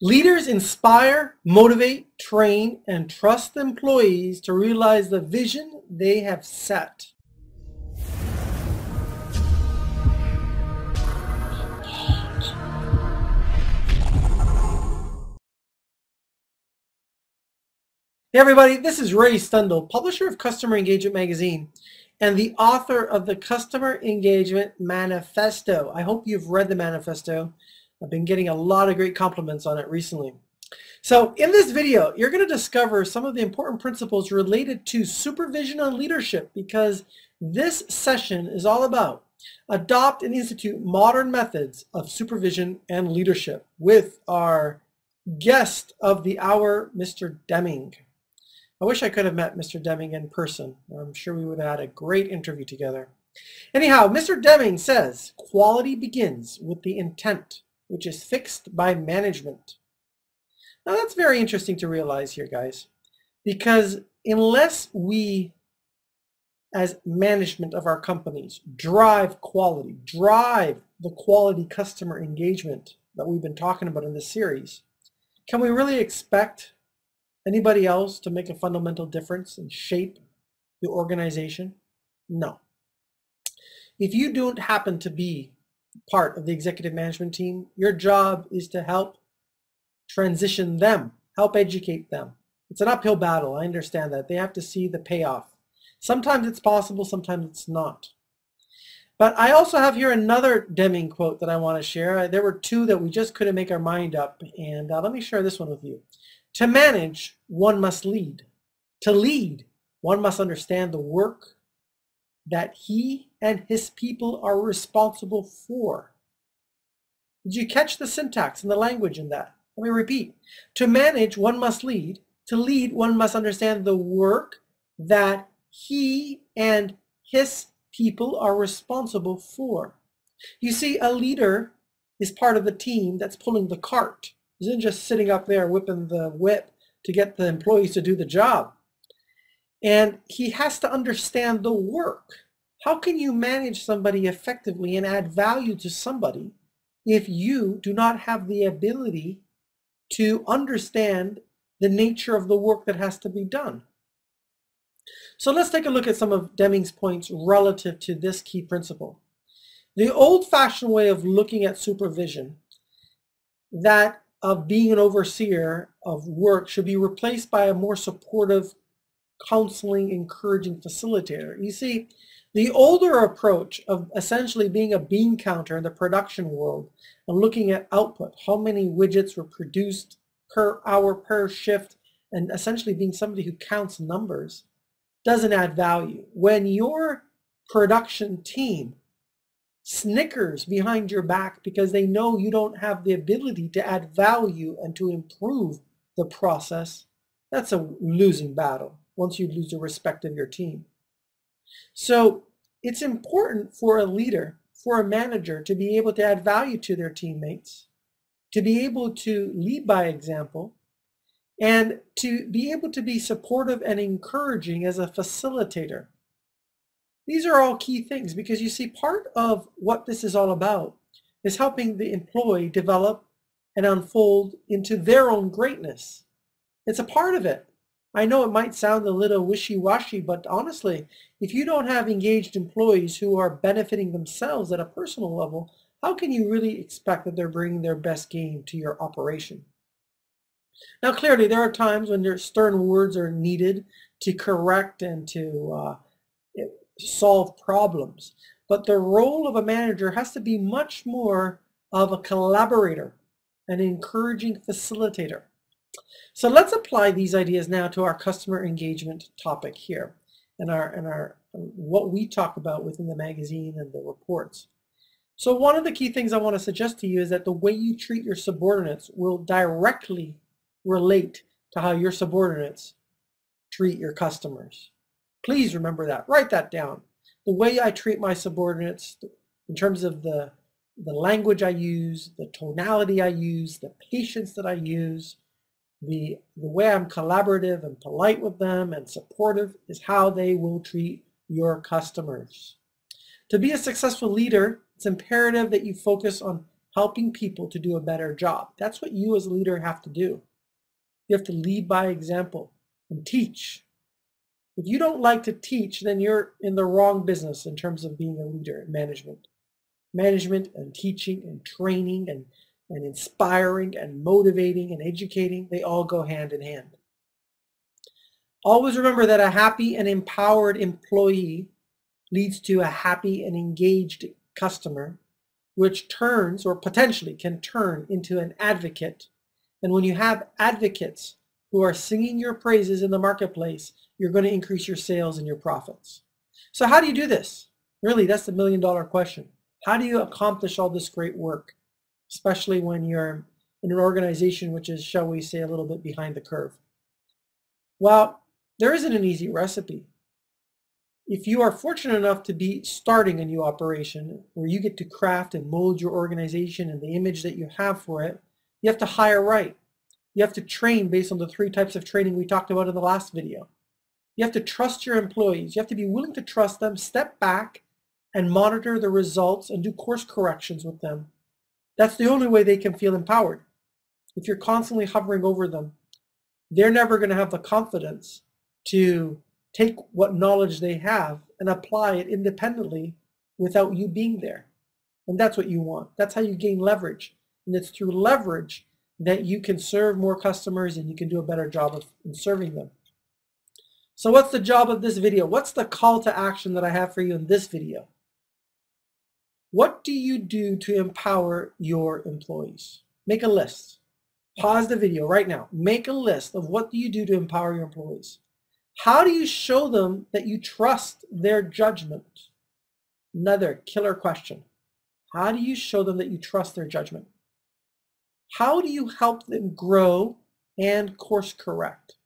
Leaders inspire, motivate, train, and trust employees to realize the vision they have set. Hey everybody, this is Ray Stendel, publisher of Customer Engagement Magazine and the author of the Customer Engagement Manifesto. I hope you've read the manifesto. I've been getting a lot of great compliments on it recently. So in this video, you're going to discover some of the important principles related to supervision and leadership, because this session is all about adopt and institute modern methods of supervision and leadership with our guest of the hour, Mr. Deming. I wish I could have met Mr. Deming in person. I'm sure we would have had a great interview together. Anyhow, Mr. Deming says, quality begins with the intent, which is fixed by management. Now that's very interesting to realize here, guys, because unless we, as management of our companies, drive the quality customer engagement that we've been talking about in this series, can we really expect anybody else to make a fundamental difference and shape the organization? No. If you don't happen to be part of the executive management team, your job is to help transition them, help educate them. It's an uphill battle. I understand that. They have to see the payoff. Sometimes it's possible, sometimes it's not. But I also have here another Deming quote that I want to share. There were two that we just couldn't make our mind up, and let me share this one with you. To manage, one must lead. To lead, one must understand the work that he and his people are responsible for. Did you catch the syntax and the language in that? Let me repeat. To manage, one must lead. To lead, one must understand the work that he and his people are responsible for. You see, a leader is part of the team that's pulling the cart. He isn't just sitting up there whipping the whip to get the employees to do the job. And he has to understand the work. How can you manage somebody effectively and add value to somebody if you do not have the ability to understand the nature of the work that has to be done? So let's take a look at some of Deming's points relative to this key principle. The old-fashioned way of looking at supervision, that of being an overseer of work, should be replaced by a more supportive, counseling, encouraging facilitator. You see, the older approach of essentially being a bean counter in the production world and looking at output, how many widgets were produced per hour, per shift, and essentially being somebody who counts numbers, doesn't add value. When your production team snickers behind your back because they know you don't have the ability to add value and to improve the process, that's a losing battle once you lose the respect of your team. So it's important for a leader, for a manager, to be able to add value to their teammates, to be able to lead by example, and to be able to be supportive and encouraging as a facilitator. These are all key things, because you see, part of what this is all about is helping the employee develop and unfold into their own greatness. It's a part of it. I know it might sound a little wishy-washy, but honestly, if you don't have engaged employees who are benefiting themselves at a personal level, how can you really expect that they're bringing their best game to your operation? Now, clearly, there are times when their stern words are needed to correct and to solve problems. But the role of a manager has to be much more of a collaborator, an encouraging facilitator. So let's apply these ideas now to our customer engagement topic here and our what we talk about within the magazine and the reports. So one of the key things I want to suggest to you is that the way you treat your subordinates will directly relate to how your subordinates treat your customers. Please remember that. Write that down. The way I treat my subordinates in terms of the language I use, the tonality I use, the patience that I use, the way I'm collaborative and polite with them and supportive is how they will treat your customers. To be a successful leader, it's imperative that you focus on helping people to do a better job. That's what you as a leader have to do. You have to lead by example and teach. If you don't like to teach, then you're in the wrong business in terms of being a leader in management. Management and teaching and training and inspiring and motivating and educating, they all go hand in hand. Always remember that a happy and empowered employee leads to a happy and engaged customer, which turns or potentially can turn into an advocate. And when you have advocates who are singing your praises in the marketplace, you're going to increase your sales and your profits. So how do you do this? Really, that's the million-dollar question. How do you accomplish all this great work, especially when you're in an organization which is, shall we say, a little bit behind the curve? Well, there isn't an easy recipe. If you are fortunate enough to be starting a new operation where you get to craft and mold your organization and the image that you have for it, you have to hire right. You have to train based on the 3 types of training we talked about in the last video. You have to trust your employees. You have to be willing to trust them, step back and monitor the results and do course corrections with them. That's the only way they can feel empowered. If you're constantly hovering over them, they're never going to have the confidence to take what knowledge they have and apply it independently without you being there. And that's what you want. That's how you gain leverage. And it's through leverage that you can serve more customers and you can do a better job in serving them. So what's the job of this video? What's the call to action that I have for you in this video? What do you do to empower your employees? Make a list. Pause the video right now. Make a list of what do you do to empower your employees. How do you show them that you trust their judgment? Another killer question. How do you show them that you trust their judgment? How do you help them grow and course correct?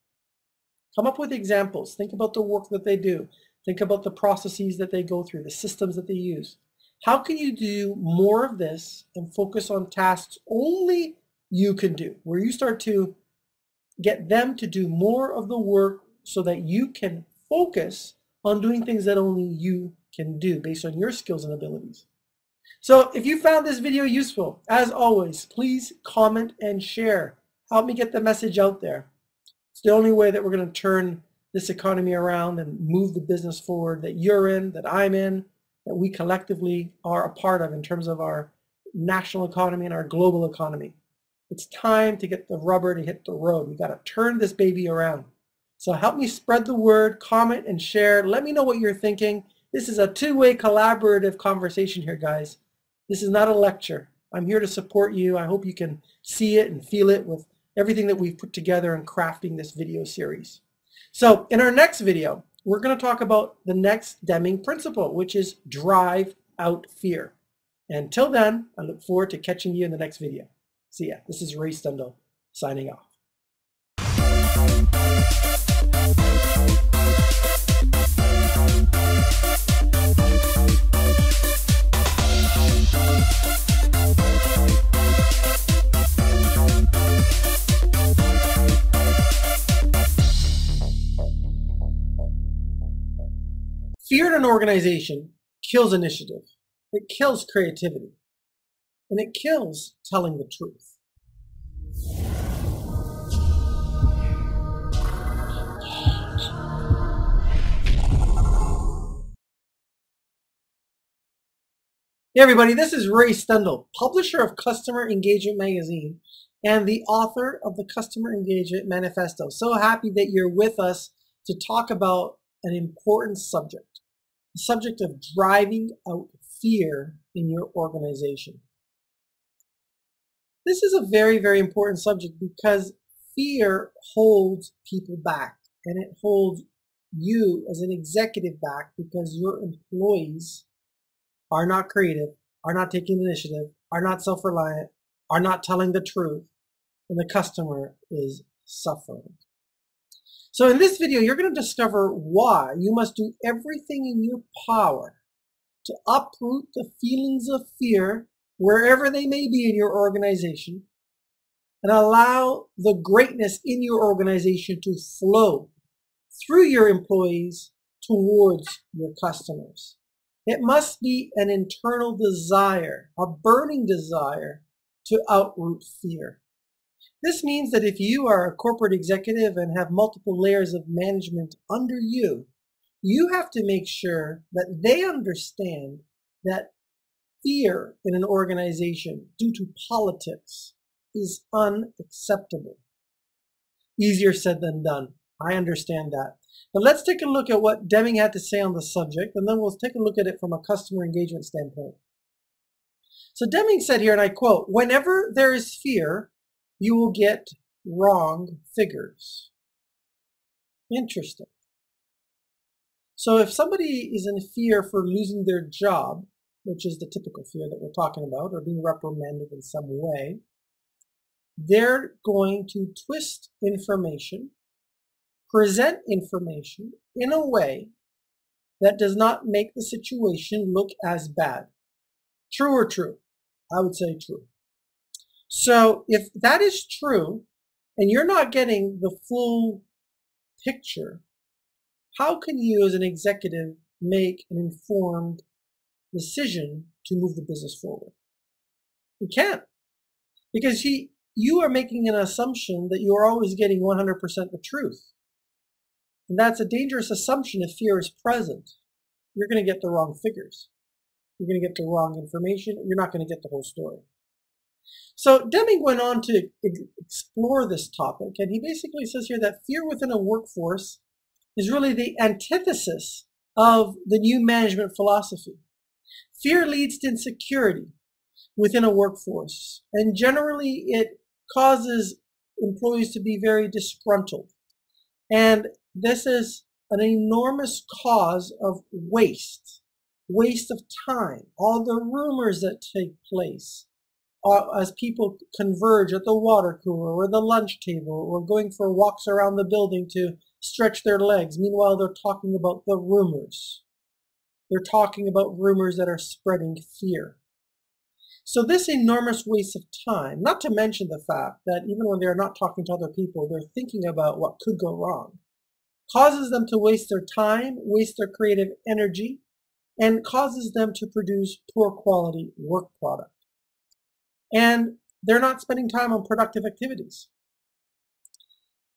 Come up with examples. Think about the work that they do. Think about the processes that they go through, the systems that they use. How can you do more of this and focus on tasks only you can do, where you start to get them to do more of the work so that you can focus on doing things that only you can do based on your skills and abilities. So if you found this video useful, as always, please comment and share. Help me get the message out there. It's the only way that we're going to turn this economy around and move the business forward that you're in, that I'm in, that we collectively are a part of in terms of our national economy and our global economy. It's time to get the rubber to hit the road. We got to turn this baby around. So help me spread the word, comment and share. Let me know what you're thinking. This is a two-way collaborative conversation here, guys. This is not a lecture. I'm here to support you. I hope you can see it and feel it with everything that we've put together in crafting this video series. So in our next video, we're going to talk about the next Deming principle, which is drive out fear. Until then, I look forward to catching you in the next video. See ya. This is Ray Stundle signing off. Fear in an organization kills initiative. It kills creativity. And it kills telling the truth. Hey everybody, this is Ray Stundle, publisher of Customer Engagement Magazine and the author of the Customer Engagement Manifesto. So happy that you're with us to talk about an important subject, the subject of driving out fear in your organization. This is a very, very important subject because fear holds people back, and it holds you as an executive back because your employees are not creative, are not taking initiative, are not self-reliant, are not telling the truth, and the customer is suffering. So in this video, you're going to discover why you must do everything in your power to uproot the feelings of fear wherever they may be in your organization and allow the greatness in your organization to flow through your employees towards your customers. It must be an internal desire, a burning desire to uproot fear. This means that if you are a corporate executive and have multiple layers of management under you, you have to make sure that they understand that fear in an organization due to politics is unacceptable. Easier said than done. I understand that. But let's take a look at what Deming had to say on the subject, and then we'll take a look at it from a customer engagement standpoint. So Deming said here, and I quote, "Whenever there is fear, you will get wrong figures." Interesting. So if somebody is in fear for losing their job, which is the typical fear that we're talking about, or being reprimanded in some way, they're going to twist information, present information in a way that does not make the situation look as bad. True or true? I would say true. So if that is true, and you're not getting the full picture, how can you as an executive make an informed decision to move the business forward? You can't. Because you are making an assumption that you are always getting 100% the truth. And that's a dangerous assumption if fear is present. You're going to get the wrong figures. You're going to get the wrong information. You're not going to get the whole story. So Deming went on to explore this topic, and he basically says here that fear within a workforce is really the antithesis of the new management philosophy. Fear leads to insecurity within a workforce, and generally it causes employees to be very disgruntled. And this is an enormous cause of waste of time, all the rumors that take place as people converge at the water cooler or the lunch table or going for walks around the building to stretch their legs. Meanwhile, they're talking about the rumors. They're talking about rumors that are spreading fear. So this enormous waste of time, not to mention the fact that even when they're not talking to other people, they're thinking about what could go wrong, causes them to waste their time, waste their creative energy, and causes them to produce poor quality work product. And they're not spending time on productive activities.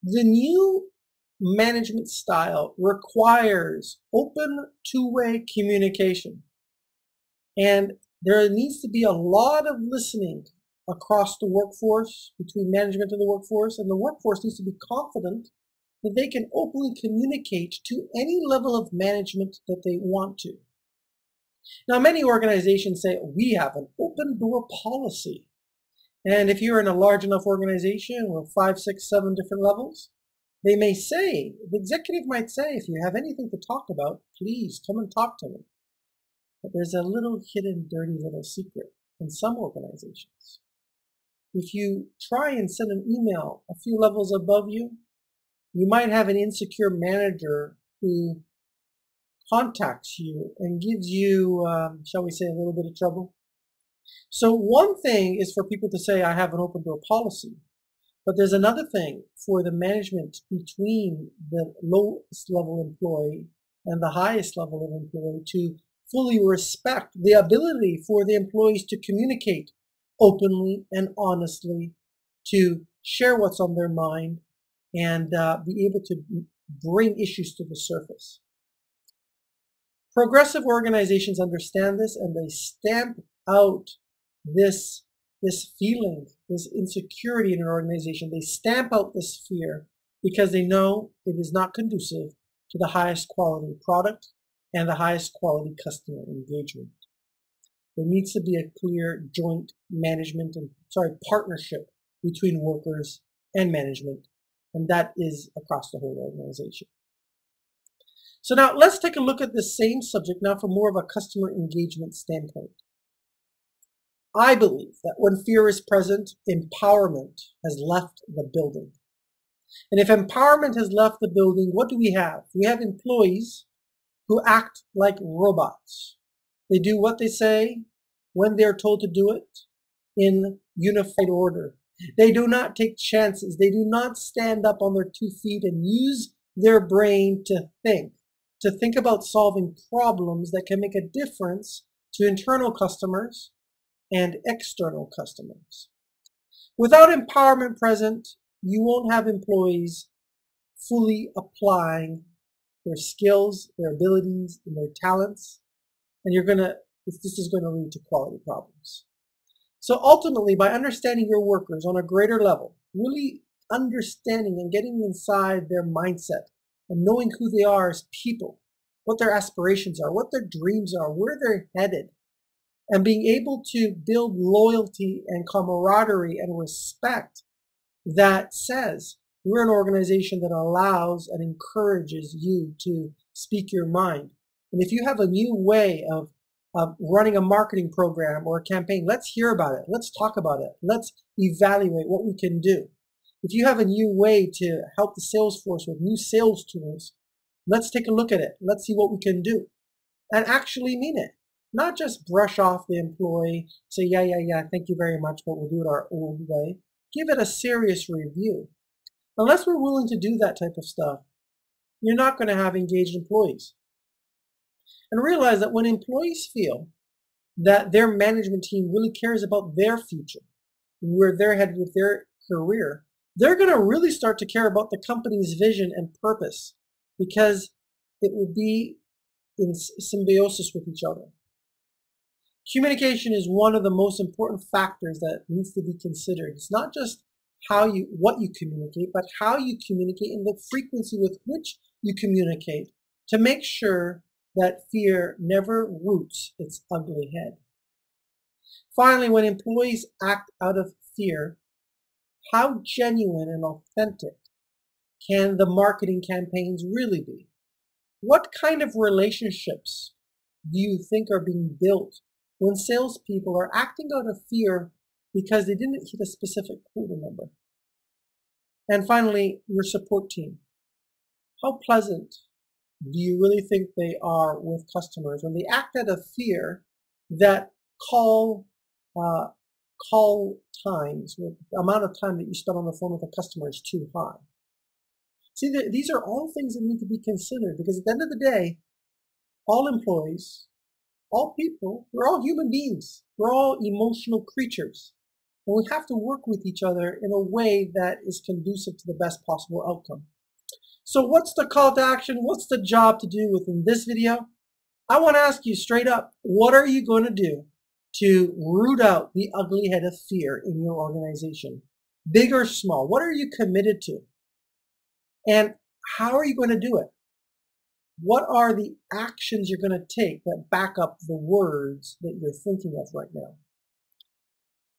The new management style requires open two-way communication. And there needs to be a lot of listening across the workforce, between management and the workforce needs to be confident that they can openly communicate to any level of management that they want to. Now, many organizations say, we have an open door policy. And if you're in a large enough organization with 5, 6, 7 different levels, they may say, the executive might say, if you have anything to talk about, please come and talk to me. But there's a little hidden, dirty little secret in some organizations. If you try and send an email a few levels above you, you might have an insecure manager who contacts you and gives you, shall we say, a little bit of trouble. So one thing is for people to say, I have an open door policy. But there's another thing for the management between the lowest level employee and the highest level of employee to fully respect the ability for the employees to communicate openly and honestly, to share what's on their mind, and be able to bring issues to the surface. Progressive organizations understand this, and they stamp out this feeling, this insecurity in an organization. They stamp out this fear because they know it is not conducive to the highest quality product and the highest quality customer engagement. There needs to be a clear joint management partnership between workers and management, and that is across the whole organization. So now let's take a look at the same subject now from more of a customer engagement standpoint. I believe that when fear is present, empowerment has left the building. And if empowerment has left the building, what do we have? We have employees who act like robots. They do what they say when they're told to do it in unified order. They do not take chances. They do not stand up on their 2 feet and use their brain to think about solving problems that can make a difference to internal customers and external customers. Without empowerment present, you won't have employees fully applying their skills, their abilities, and their talents, and this is going to lead to quality problems. So ultimately, by understanding your workers on a greater level, really understanding and getting inside their mindset and knowing who they are as people, what their aspirations are, what their dreams are, where they're headed, and being able to build loyalty and camaraderie and respect that says we're an organization that allows and encourages you to speak your mind. And if you have a new way of running a marketing program or a campaign, let's hear about it. Let's talk about it. Let's evaluate what we can do. If you have a new way to help the sales force with new sales tools, let's take a look at it. Let's see what we can do and actually mean it. Not just brush off the employee, say, yeah, thank you very much, but we'll do it our old way. Give it a serious review. Unless we're willing to do that type of stuff, you're not going to have engaged employees. And realize that when employees feel that their management team really cares about their future, where they're headed with their career, they're going to really start to care about the company's vision and purpose because it will be in symbiosis with each other. Communication is one of the most important factors that needs to be considered. It's not just what you communicate, but how you communicate and the frequency with which you communicate to make sure that fear never roots its ugly head. Finally, when employees act out of fear, how genuine and authentic can the marketing campaigns really be? What kind of relationships do you think are being built when salespeople are acting out of fear because they didn't hit a specific quota number? And finally, your support team. How pleasant do you really think they are with customers when they act out of fear that call times, the amount of time that you spend on the phone with a customer is too high? See, these are all things that need to be considered because at the end of the day, all employees, all people, we're all human beings. We're all emotional creatures. And we have to work with each other in a way that is conducive to the best possible outcome. So what's the call to action? What's the job to do within this video? I want to ask you straight up, what are you going to do to root out the ugly head of fear in your organization? Big or small? What are you committed to? And how are you going to do it? What are the actions you're going to take that back up the words that you're thinking of right now?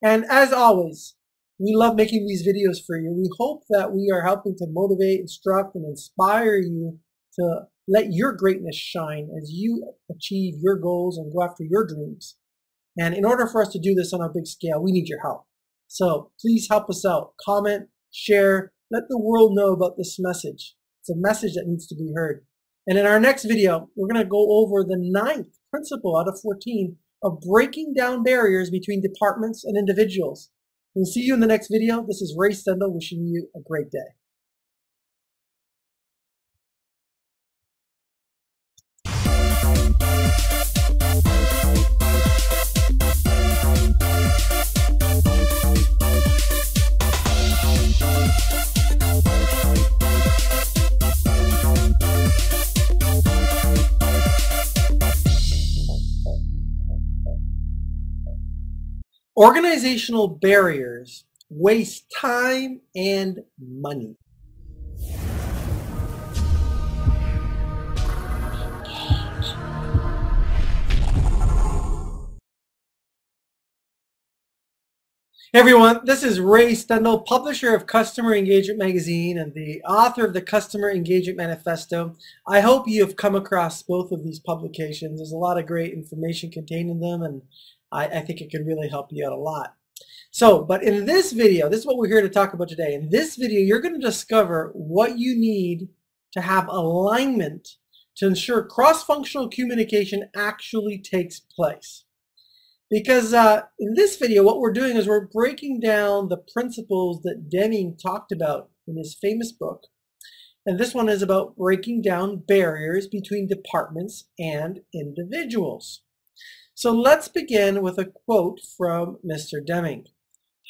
And as always, we love making these videos for you. We hope that we are helping to motivate, instruct, and inspire you to let your greatness shine as you achieve your goals and go after your dreams. And in order for us to do this on a big scale, we need your help. So please help us out. Comment, share, let the world know about this message. It's a message that needs to be heard. And in our next video, we're going to go over the 9th principle out of 14 of breaking down barriers between departments and individuals. We'll see you in the next video. This is Ray Stendhal wishing you a great day. Organizational barriers waste time and money. Hey everyone, this is Ray Stendhal, publisher of Customer Engagement Magazine and the author of the Customer Engagement Manifesto. I hope you have come across both of these publications. There's a lot of great information contained in them, and I think it could really help you out a lot. So, but in this video, this is what we're here to talk about today. In this video, you're going to discover what you need to have alignment to ensure cross-functional communication actually takes place. Because in this video, what we're doing is we're breaking down the principles that Deming talked about in his famous book. And this one is about breaking down barriers between departments and individuals. So let's begin with a quote from Mr. Deming.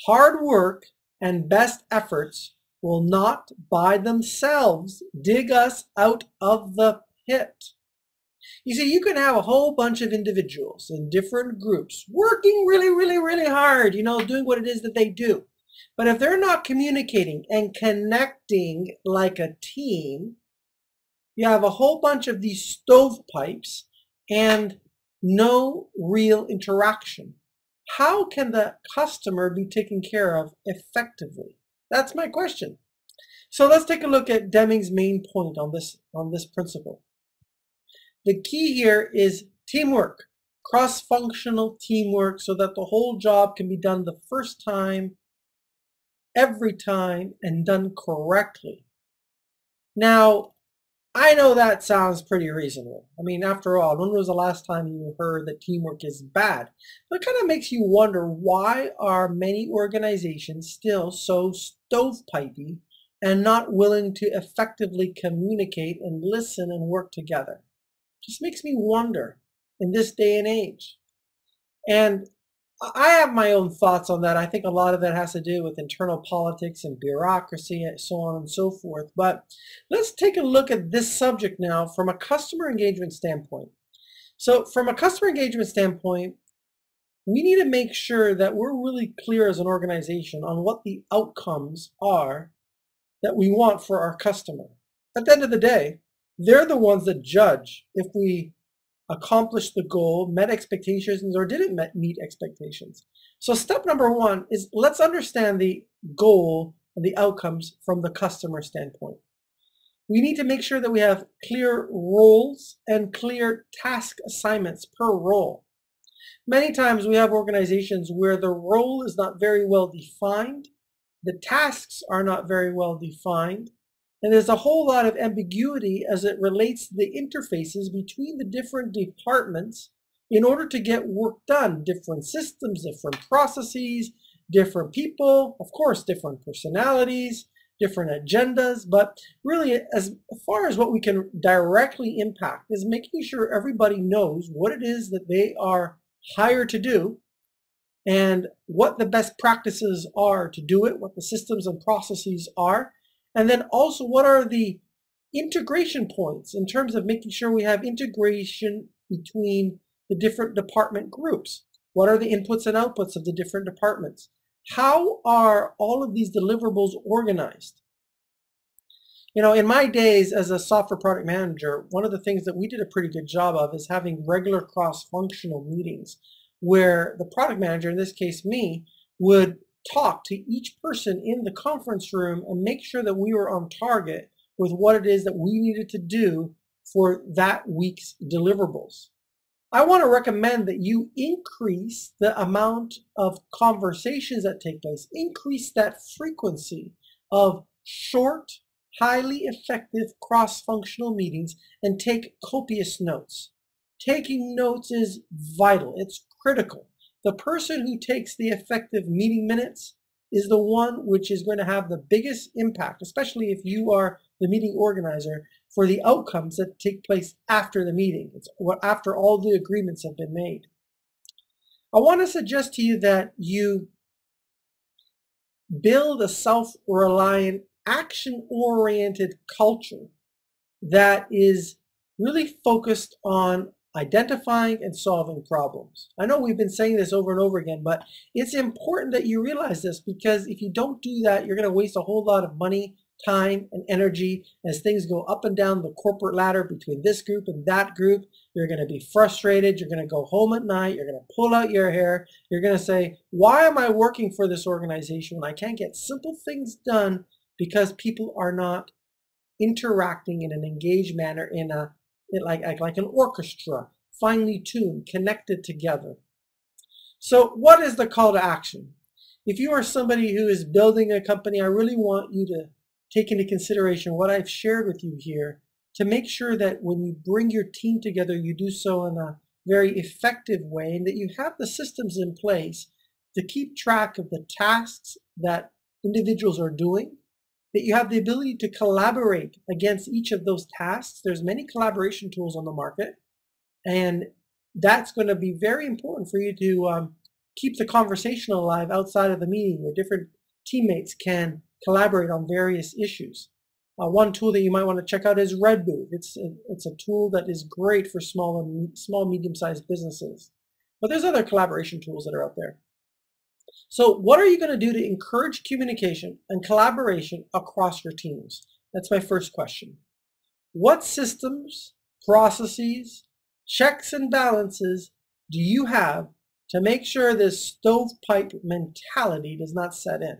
Hard work and best efforts will not by themselves dig us out of the pit. You see, you can have a whole bunch of individuals in different groups working really hard, doing what it is that they do. But if they're not communicating and connecting like a team, you have a whole bunch of these stovepipes and no real interaction. How can the customer be taken care of effectively? That's my question. So let's take a look at Deming's main point on this principle. The key here is teamwork, cross-functional teamwork, so that the whole job can be done the first time, every time, and done correctly. Now, I know that sounds pretty reasonable. I mean, after all, when was the last time you heard that teamwork is bad? But it kind of makes you wonder, why are many organizations still so stovepipey and not willing to effectively communicate and listen and work together? Just makes me wonder in this day and age. And I have my own thoughts on that. I think a lot of that has to do with internal politics and bureaucracy and so on and so forth. But let's take a look at this subject now from a customer engagement standpoint. So from a customer engagement standpoint, we need to make sure that we're really clear as an organization on what the outcomes are that we want for our customer. At the end of the day, they're the ones that judge if we accomplished the goal, met expectations, or didn't meet expectations. So step number one is, let's understand the goal and the outcomes from the customer standpoint. We need to make sure that we have clear roles and clear task assignments per role. Many times we have organizations where the role is not very well defined, the tasks are not very well defined, and there's a whole lot of ambiguity as it relates to the interfaces between the different departments in order to get work done. Different systems, different processes, different people, of course, different personalities, different agendas. But really, as far as what we can directly impact is making sure everybody knows what it is that they are hired to do and what the best practices are to do it, what the systems and processes are. And then also, what are the integration points in terms of making sure we have integration between the different department groups? What are the inputs and outputs of the different departments? How are all of these deliverables organized? In my days as a software product manager, one of the things that we did a pretty good job of is having regular cross-functional meetings where the product manager, in this case me, would talk to each person in the conference room and make sure that we were on target with what it is that we needed to do for that week's deliverables. I want to recommend that you increase the amount of conversations that take place, increase that frequency of short, highly effective cross-functional meetings, and take copious notes. Taking notes is vital. It's critical. The person who takes the effective meeting minutes is the one which is going to have the biggest impact, especially if you are the meeting organizer, for the outcomes that take place after the meeting. It's after all the agreements have been made. I want to suggest to you that you build a self-reliant, action-oriented culture that is really focused on identifying and solving problems. I know we've been saying this over and over again, but it's important that you realize this, because if you don't do that, you're going to waste a whole lot of money, time, and energy as things go up and down the corporate ladder between this group and that group. You're going to be frustrated. You're going to go home at night. You're going to pull out your hair. You're going to say, why am I working for this organization when I can't get simple things done because people are not interacting in an engaged manner, like an orchestra, finely tuned, connected together. So what is the call to action? If you are somebody who is building a company, I really want you to take into consideration what I've shared with you here to make sure that when you bring your team together, you do so in a very effective way and that you have the systems in place to keep track of the tasks that individuals are doing, that you have the ability to collaborate against each of those tasks. There's many collaboration tools on the market, and that's going to be very important for you to keep the conversation alive outside of the meeting where different teammates can collaborate on various issues. One tool that you might want to check out is Red Booth. It's a tool that is great for small, medium-sized businesses. But there's other collaboration tools that are out there. So what are you going to do to encourage communication and collaboration across your teams? That's my first question. What systems, processes, checks and balances do you have to make sure this stovepipe mentality does not set in?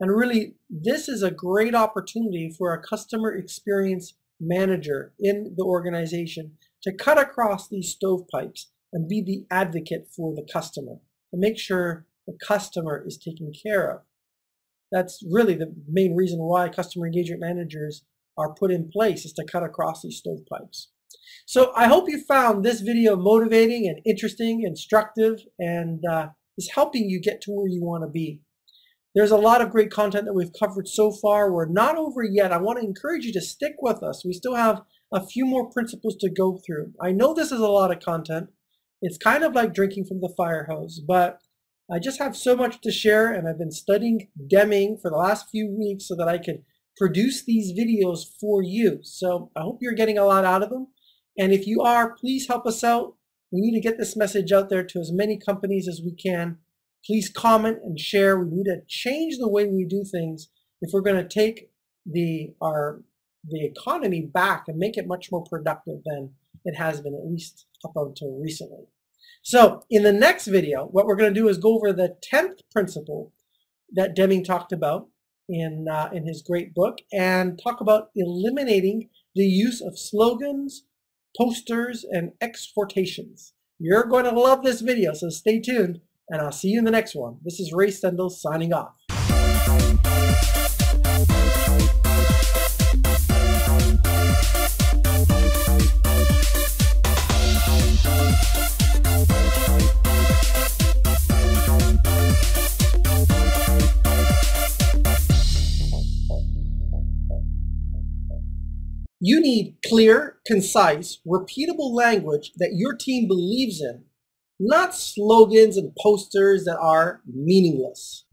And really, this is a great opportunity for a customer experience manager in the organization to cut across these stovepipes and be the advocate for the customer, to make sure the customer is taken care of. That's really the main reason why customer engagement managers are put in place, is to cut across these stovepipes. So I hope you found this video motivating and interesting, instructive, and is helping you get to where you want to be. There's a lot of great content that we've covered so far. We're not over yet. I want to encourage you to stick with us. We still have a few more principles to go through. I know this is a lot of content. It's kind of like drinking from the fire hose, but I just have so much to share, and I've been studying Deming for the last few weeks so that I could produce these videos for you. So I hope you're getting a lot out of them. And if you are, please help us out. We need to get this message out there to as many companies as we can. Please comment and share. We need to change the way we do things if we're going to take the economy back and make it much more productive than it has been, at least up until recently. So in the next video, what we're going to do is go over the 10th principle that Deming talked about in his great book, and talk about eliminating the use of slogans, posters, and exhortations. You're going to love this video, so stay tuned, and I'll see you in the next one. This is Ray Stendel signing off. You need clear, concise, repeatable language that your team believes in, not slogans and posters that are meaningless.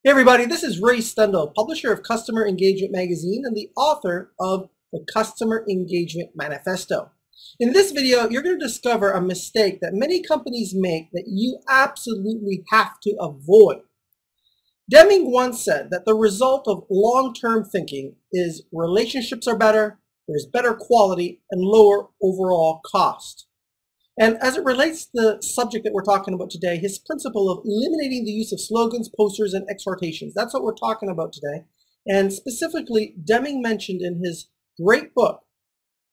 Hey everybody, this is Ray Stendel, publisher of Customer Engagement Magazine and the author of the Customer Engagement Manifesto. In this video, you're going to discover a mistake that many companies make that you absolutely have to avoid. Deming once said that the result of long-term thinking is relationships are better, there's better quality, and lower overall cost. And as it relates to the subject that we're talking about today, his principle of eliminating the use of slogans, posters, and exhortations, that's what we're talking about today. And specifically, Deming mentioned in his great book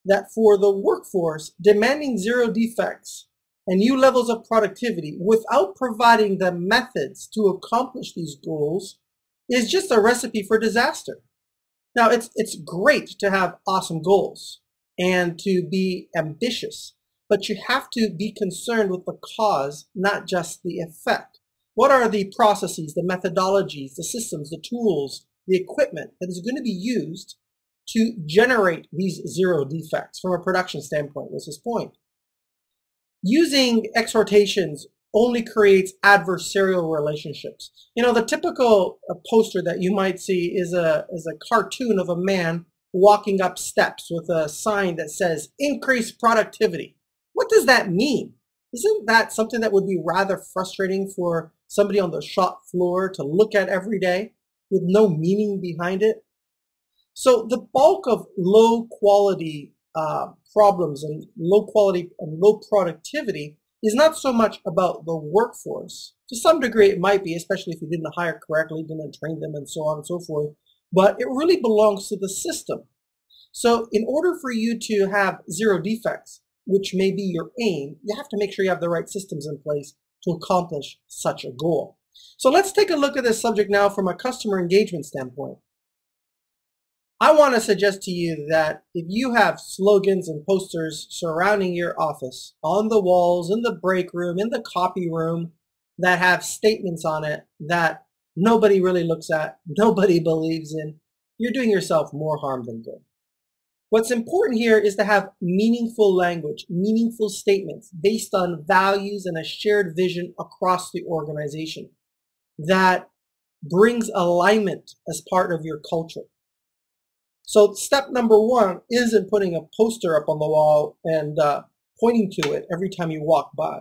that for the workforce, demanding zero defects and new levels of productivity without providing the methods to accomplish these goals is just a recipe for disaster. Now, it's great to have awesome goals and to be ambitious, but you have to be concerned with the cause, not just the effect. What are the processes, the methodologies, the systems, the tools, the equipment that is going to be used to generate these zero defects from a production standpoint was his point. Using exhortations only creates adversarial relationships. You know, the typical poster that you might see is a cartoon of a man walking up steps with a sign that says, "Increase productivity." What does that mean? Isn't that something that would be rather frustrating for somebody on the shop floor to look at every day with no meaning behind it? So the bulk of low quality problems and low quality and low productivity is not so much about the workforce To some degree it might be, especially if you didn't hire correctly, didn't train them, and so on and so forth. But it really belongs to the system. So in order for you to have zero defects, which may be your aim, you have to make sure you have the right systems in place to accomplish such a goal. So let's take a look at this subject now from a customer engagement standpoint. I want to suggest to you that if you have slogans and posters surrounding your office, on the walls, in the break room, in the copy room, that have statements on it that nobody really looks at, nobody believes in, you're doing yourself more harm than good. What's important here is to have meaningful language, meaningful statements based on values and a shared vision across the organization that brings alignment as part of your culture. So step number one isn't putting a poster up on the wall and pointing to it every time you walk by.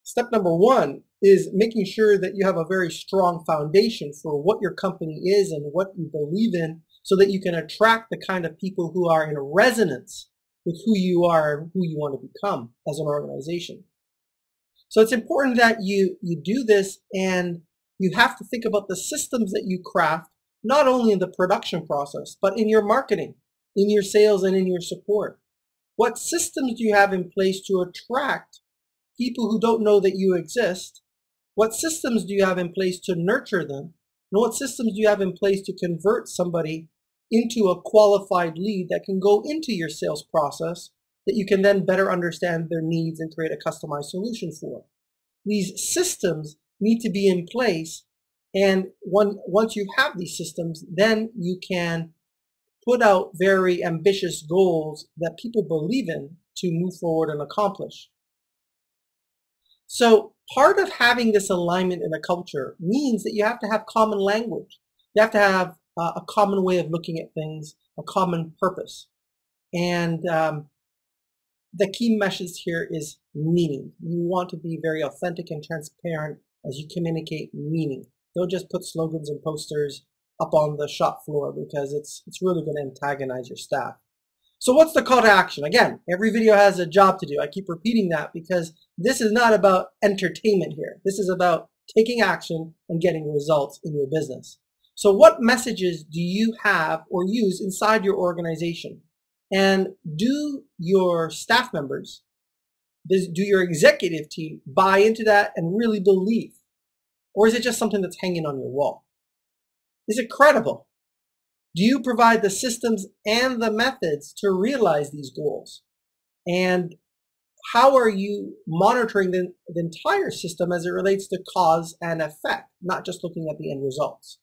Step number one is making sure that you have a very strong foundation for what your company is and what you believe in, so that you can attract the kind of people who are in resonance with who you are and who you want to become as an organization. So it's important that you do this, and you have to think about the systems that you craft, not only in the production process, but in your marketing, in your sales, and in your support. What systems do you have in place to attract people who don't know that you exist? What systems do you have in place to nurture them? And what systems do you have in place to convert somebody into a qualified lead that can go into your sales process, that you can then better understand their needs and create a customized solution for? These systems need to be in place, and once you have these systems, then you can put out very ambitious goals that people believe in to move forward and accomplish. So part of having this alignment in a culture means that you have to have common language. You have to have a common way of looking at things, a common purpose. And the key message here is meaning. You want to be very authentic and transparent as you communicate meaning. Don't just put slogans and posters up on the shop floor, because it's really going to antagonize your staff. So what's the call to action? Again, every video has a job to do. I keep repeating that because this is not about entertainment here. This is about taking action and getting results in your business. So what messages do you have or use inside your organization? And do your staff members, do your executive team buy into that and really believe? Or is it just something that's hanging on your wall? Is it credible? Do you provide the systems and the methods to realize these goals? And how are you monitoring the entire system as it relates to cause and effect, not just looking at the end results?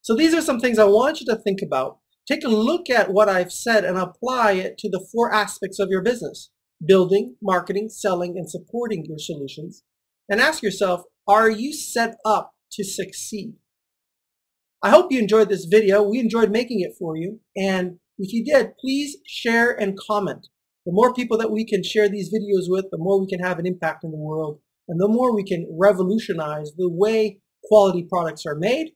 So these are some things I want you to think about. Take a look at what I've said and apply it to the 4 aspects of your business: building, marketing, selling, and supporting your solutions. And ask yourself, are you set up to succeed? I hope you enjoyed this video. We enjoyed making it for you. And if you did, please share and comment. The more people that we can share these videos with, the more we can have an impact in the world, and the more we can revolutionize the way quality products are made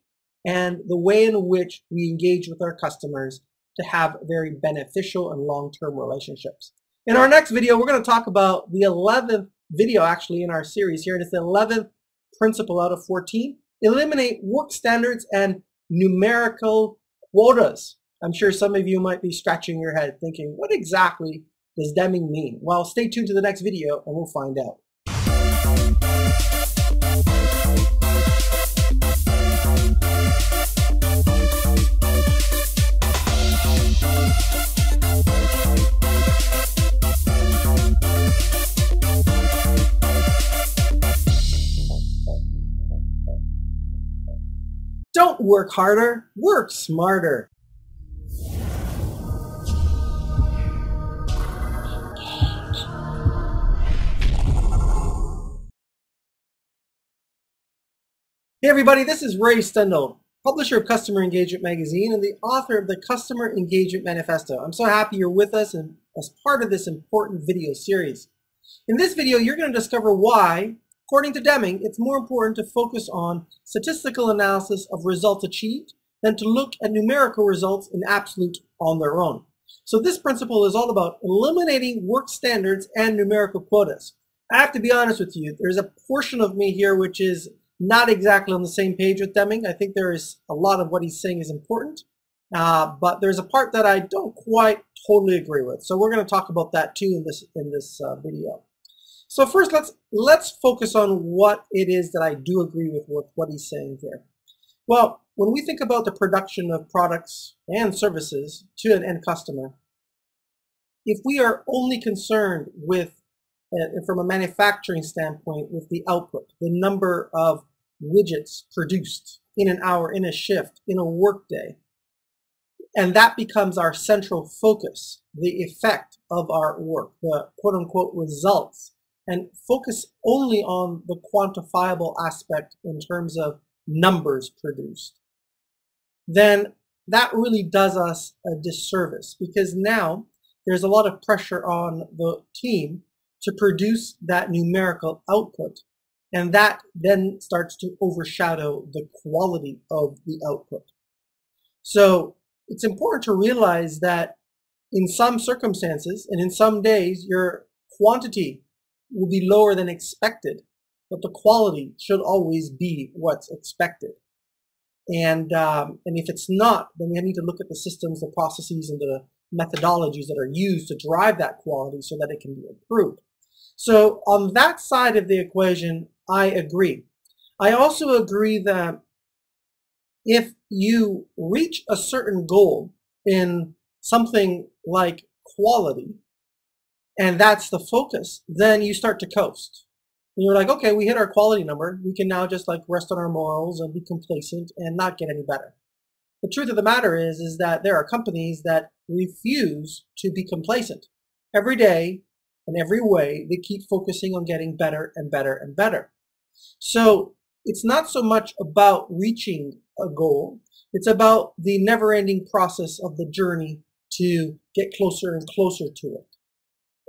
and the way in which we engage with our customers to have very beneficial and long-term relationships. In our next video, we're going to talk about the 11th video actually in our series here, and it's the 11th principle out of 14. Eliminate work standards and numerical quotas. I'm sure some of you might be scratching your head thinking, what exactly does Deming mean? Well, stay tuned to the next video and we'll find out. Don't work harder, work smarter. Hey everybody, this is Ray Stendel, publisher of Customer Engagement Magazine and the author of the Customer Engagement Manifesto. I'm so happy you're with us and as part of this important video series. In this video, you're going to discover why, according to Deming, it's more important to focus on statistical analysis of results achieved than to look at numerical results in absolute on their own. So this principle is all about eliminating work standards and numerical quotas. I have to be honest with you, there's a portion of me here which is not exactly on the same page with Deming. I think there is a lot of what he's saying is important, but there's a part that I don't quite totally agree with. So we're going to talk about that too in this video. So first, let's focus on what it is that I do agree with what he's saying here. Well, when we think about the production of products and services to an end customer, if we are only concerned with, from a manufacturing standpoint, with the output, the number of widgets produced in an hour, in a shift, in a workday, and that becomes our central focus, the effect of our work, the quote-unquote results, and focus only on the quantifiable aspect in terms of numbers produced, then that really does us a disservice, because now there's a lot of pressure on the team to produce that numerical output, and that then starts to overshadow the quality of the output. So it's important to realize that in some circumstances and in some days, your quantity will be lower than expected, but the quality should always be what's expected. And if it's not, then we need to look at the systems, the processes, and the methodologies that are used to drive that quality so that it can be improved. So on that side of the equation, I agree. I also agree that if you reach a certain goal in something like quality, and that's the focus, then you start to coast. And you're like, okay, we hit our quality number. We can now just like rest on our morals and be complacent and not get any better. The truth of the matter is that there are companies that refuse to be complacent. Every day and every way, they keep focusing on getting better and better and better. So it's not so much about reaching a goal. It's about the never-ending process of the journey to get closer and closer to it.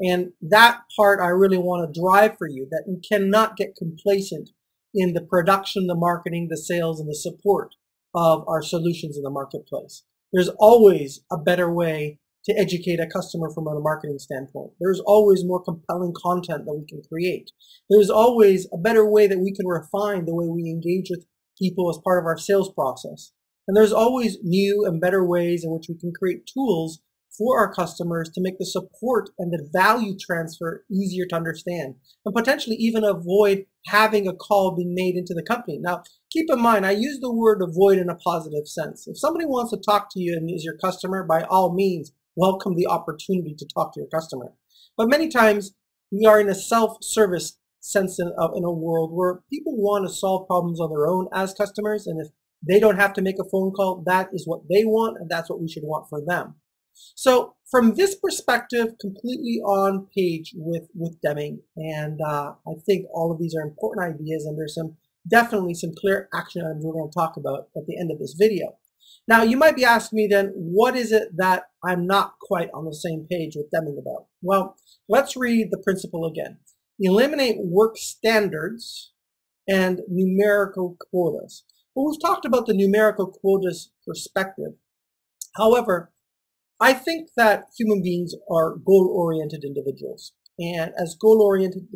And that part I really want to drive for you, that you cannot get complacent in the production, the marketing, the sales, and the support of our solutions in the marketplace. There's always a better way to educate a customer from a marketing standpoint. There's always more compelling content that we can create. There's always a better way that we can refine the way we engage with people as part of our sales process. And there's always new and better ways in which we can create tools for our customers to make the support and the value transfer easier to understand, and potentially even avoid having a call being made into the company. Now, keep in mind, I use the word avoid in a positive sense. If somebody wants to talk to you and is your customer, by all means, welcome the opportunity to talk to your customer. But many times, we are in a self-service sense in a world where people want to solve problems on their own as customers, and if they don't have to make a phone call, that is what they want, and that's what we should want for them. So from this perspective, completely on page with Deming, and I think all of these are important ideas, and there's definitely some clear action items we're going to talk about at the end of this video. Now, you might be asking me then, what is it that I'm not quite on the same page with Deming about? Well, let's read the principle again. Eliminate work standards and numerical quotas. Well, we've talked about the numerical quotas perspective. However, I think that human beings are goal-oriented individuals. And as goal-oriented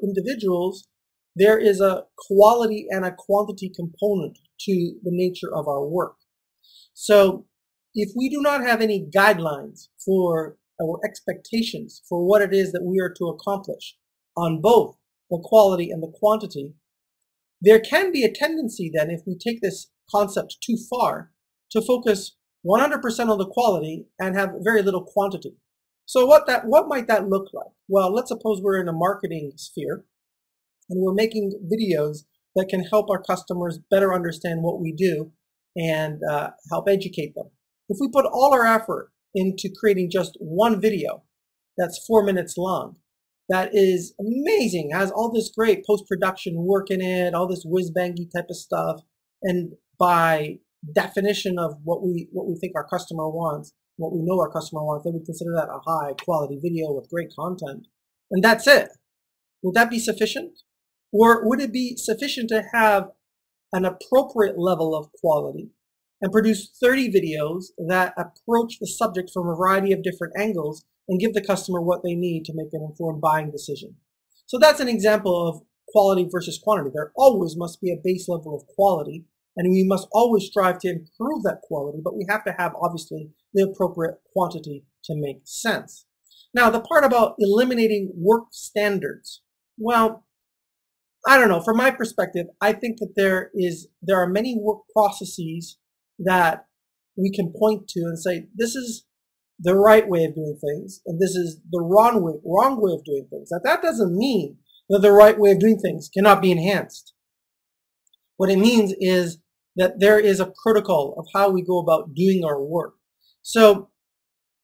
individuals, there is a quality and a quantity component to the nature of our work. So if we do not have any guidelines for our expectations for what it is that we are to accomplish on both the quality and the quantity, there can be a tendency then, if we take this concept too far, to focus 100% on the quality and have very little quantity. So what might that look like? Well, let's suppose we're in a marketing sphere and we're making videos that can help our customers better understand what we do and help educate them. If we put all our effort into creating just one video that's 4 minutes long, that is amazing, has all this great post-production work in it, all this whiz-bangy type of stuff, and by definition of what we think our customer wants, what we know our customer wants, then we consider that a high quality video with great content. And that's it. Would that be sufficient? Or would it be sufficient to have an appropriate level of quality and produce 30 videos that approach the subject from a variety of different angles and give the customer what they need to make an informed buying decision? So that's an example of quality versus quantity. There always must be a base level of quality, and we must always strive to improve that quality, but we have to have, obviously, the appropriate quantity to make sense. Now, the part about eliminating work standards. Well, I don't know. From my perspective, I think that there are many work processes that we can point to and say, this is the right way of doing things, and this is the wrong way of doing things. Now, that doesn't mean that the right way of doing things cannot be enhanced. What it means is that there is a protocol of how we go about doing our work. So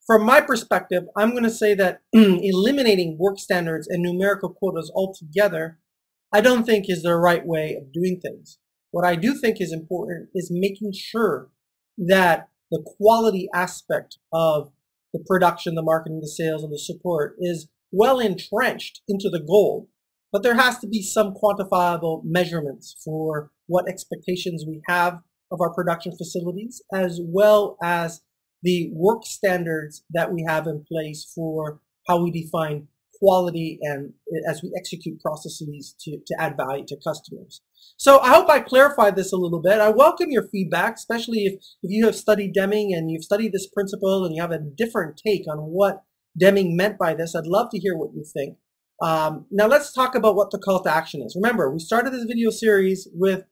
from my perspective, I'm going to say that eliminating work standards and numerical quotas altogether, I don't think is the right way of doing things. What I do think is important is making sure that the quality aspect of the production, the marketing, the sales, and the support is well entrenched into the goal. But there has to be some quantifiable measurements for what expectations we have of our production facilities, as well as the work standards that we have in place for how we define quality and as we execute processes to add value to customers. So I hope I clarified this a little bit. I welcome your feedback, especially if you have studied Deming and you've studied this principle and you have a different take on what Deming meant by this. I'd love to hear what you think. Now let's talk about what the call to action is. Remember, we started this video series with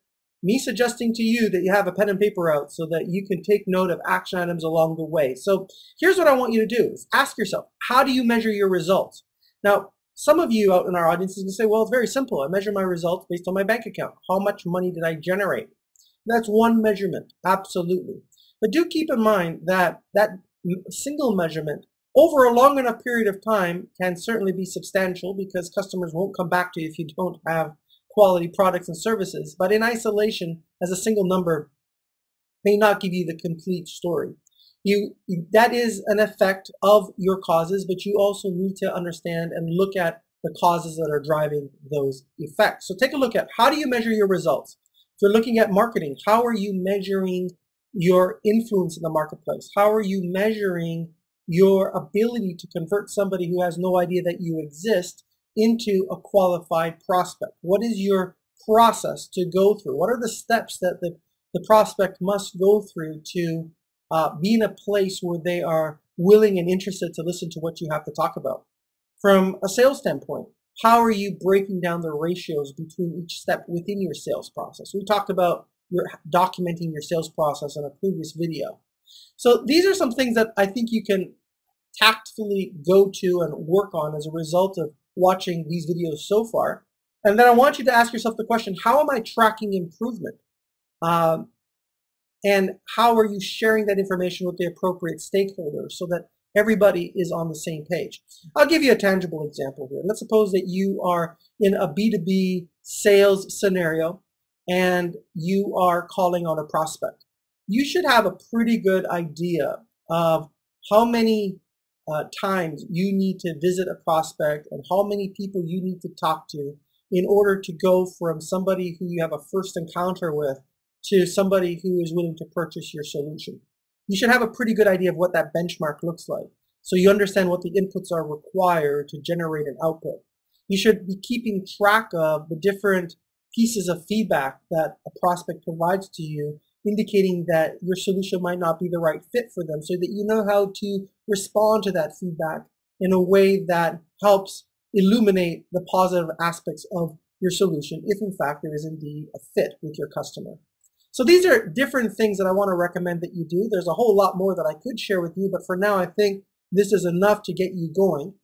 me suggesting to you that you have a pen and paper out so that you can take note of action items along the way. So here's what I want you to do is ask yourself, how do you measure your results? Now, some of you out in our audience is going to say, well, it's very simple. I measure my results based on my bank account. How much money did I generate? That's one measurement, absolutely. But do keep in mind that that single measurement over a long enough period of time can certainly be substantial because customers won't come back to you if you don't have quality products and services. But in isolation, as a single number, may not give you the complete story. That is an effect of your causes, but you also need to understand and look at the causes that are driving those effects. So take a look at how do you measure your results? If you're looking at marketing, how are you measuring your influence in the marketplace? How are you measuring your ability to convert somebody who has no idea that you exist into a qualified prospect? What is your process to go through? What are the steps that the prospect must go through to be in a place where they are willing and interested to listen to what you have to talk about? From a sales standpoint, how are you breaking down the ratios between each step within your sales process? We talked about documenting your sales process in a previous video. So these are some things that I think you can tactfully go to and work on as a result of watching these videos so far. And then I want you to ask yourself the question, how am I tracking improvement? And how are you sharing that information with the appropriate stakeholders so that everybody is on the same page? I'll give you a tangible example here. Let's suppose that you are in a B2B sales scenario and you are calling on a prospect. You should have a pretty good idea of how many times you need to visit a prospect and how many people you need to talk to in order to go from somebody who you have a first encounter with to somebody who is willing to purchase your solution. You should have a pretty good idea of what that benchmark looks like, so you understand what the inputs are required to generate an output. You should be keeping track of the different pieces of feedback that a prospect provides to you, indicating that your solution might not be the right fit for them, so that you know how to respond to that feedback in a way that helps illuminate the positive aspects of your solution, if in fact there is indeed a fit with your customer. So these are different things that I want to recommend that you do. There's a whole lot more that I could share with you, but for now I think this is enough to get you going.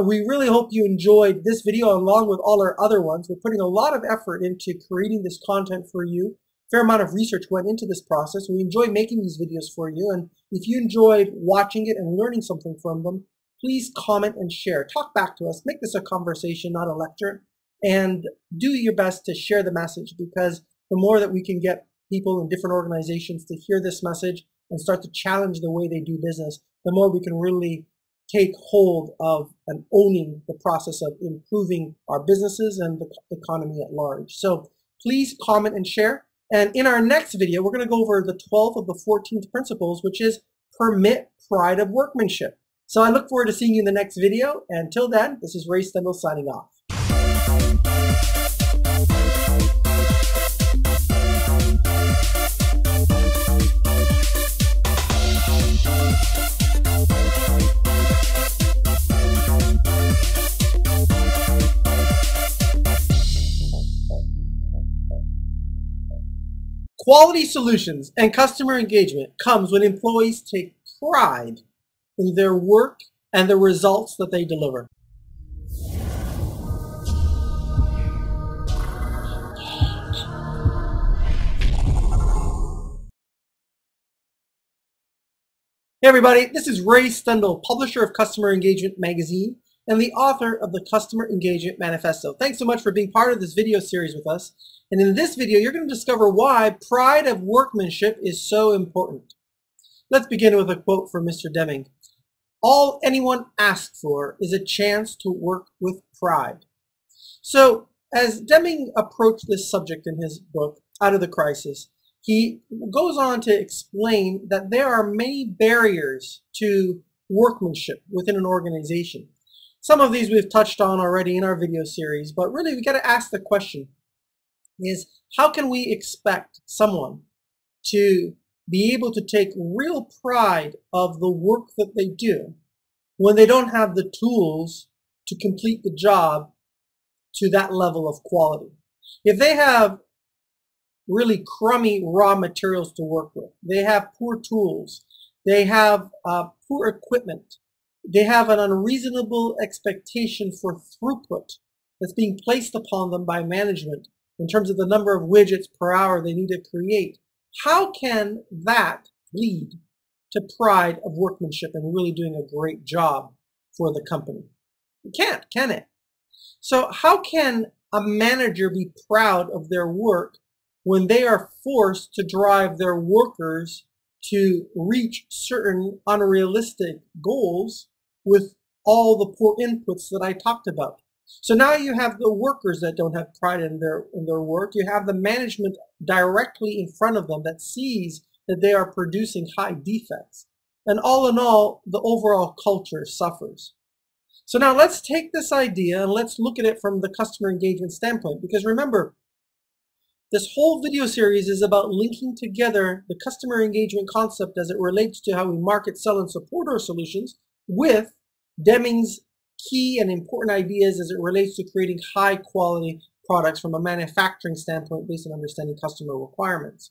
We really hope you enjoyed this video along with all our other ones. We're putting a lot of effort into creating this content for you. A fair amount of research went into this process. We enjoy making these videos for you, and if you enjoyed watching it and learning something from them, please comment and share. Talk back to us. Make this a conversation, not a lecture, and do your best to share the message, because the more that we can get people in different organizations to hear this message and start to challenge the way they do business, the more we can really take hold of and owning the process of improving our businesses and the economy at large. So please comment and share. And in our next video, we're going to go over the 12th of the 14th principles, which is permit pride of workmanship. So I look forward to seeing you in the next video. And until then, this is Ray Stendel signing off. Quality solutions and customer engagement comes when employees take pride in their work and the results that they deliver. Hey everybody, this is Ray Stendel, publisher of Customer Engagement Magazine and the author of the Customer Engagement Manifesto. Thanks so much for being part of this video series with us. And in this video, you're going to discover why pride of workmanship is so important. Let's begin with a quote from Mr. Deming. All anyone asks for is a chance to work with pride. So as Deming approached this subject in his book, Out of the Crisis, he goes on to explain that there are many barriers to workmanship within an organization. Some of these we've touched on already in our video series, but really we got to ask the question is, how can we expect someone to be able to take real pride of the work that they do when they don't have the tools to complete the job to that level of quality? If they have really crummy raw materials to work with, they have poor tools, they have poor equipment, they have an unreasonable expectation for throughput that's being placed upon them by management in terms of the number of widgets per hour they need to create, how can that lead to pride of workmanship and really doing a great job for the company? It can't, can it? So how can a manager be proud of their work when they are forced to drive their workers to reach certain unrealistic goals with all the poor inputs that I talked about? So now you have the workers that don't have pride in their work. You have the management directly in front of them that sees that they are producing high defects. And all in all, the overall culture suffers. So now let's take this idea and let's look at it from the customer engagement standpoint. Because remember, this whole video series is about linking together the customer engagement concept as it relates to how we market, sell, and support our solutions with Deming's key and important ideas as it relates to creating high quality products from a manufacturing standpoint based on understanding customer requirements.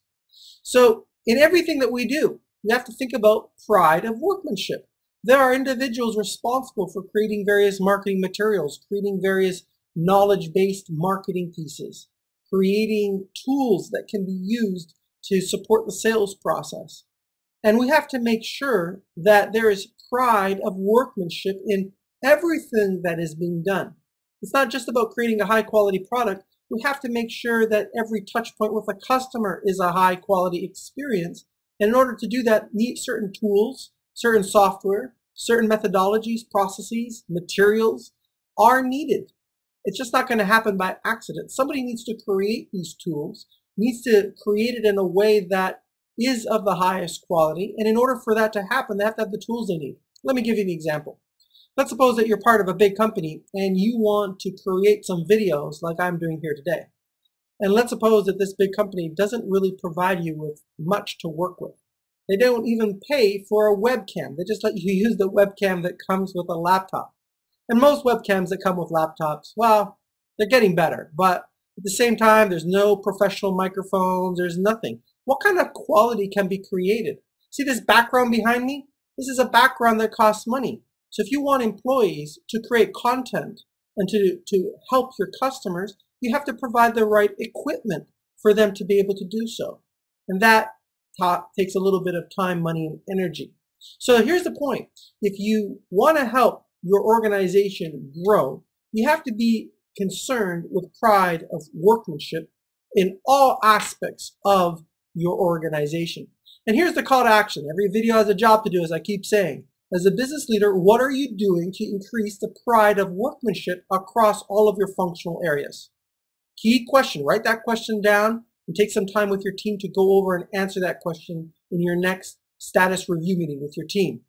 So in everything that we do, we have to think about pride of workmanship. There are individuals responsible for creating various marketing materials, creating various knowledge-based marketing pieces, creating tools that can be used to support the sales process. And we have to make sure that there is pride of workmanship in everything that is being done. It's not just about creating a high quality product. We have to make sure that every touch point with a customer is a high quality experience. And in order to do that, need certain tools, certain software, certain methodologies, processes, materials are needed. It's just not going to happen by accident. Somebody needs to create these tools, needs to create it in a way that is of the highest quality. And in order for that to happen, they have to have the tools they need. Let me give you an example. Let's suppose that you're part of a big company and you want to create some videos like I'm doing here today. And let's suppose that this big company doesn't really provide you with much to work with. They don't even pay for a webcam. They just let you use the webcam that comes with a laptop. And most webcams that come with laptops, well, they're getting better. But at the same time, there's no professional microphones. There's nothing. What kind of quality can be created? See this background behind me? This is a background that costs money. So if you want employees to create content and to help your customers, you have to provide the right equipment for them to be able to do so. And that takes a little bit of time, money, and energy. So here's the point. If you want to help your organization grow, you have to be concerned with pride of workmanship in all aspects of your organization. And here's the call to action. Every video has a job to do, as I keep saying. As a business leader, what are you doing to increase the pride of workmanship across all of your functional areas? Key question. Write that question down and take some time with your team to go over and answer that question in your next status review meeting with your team.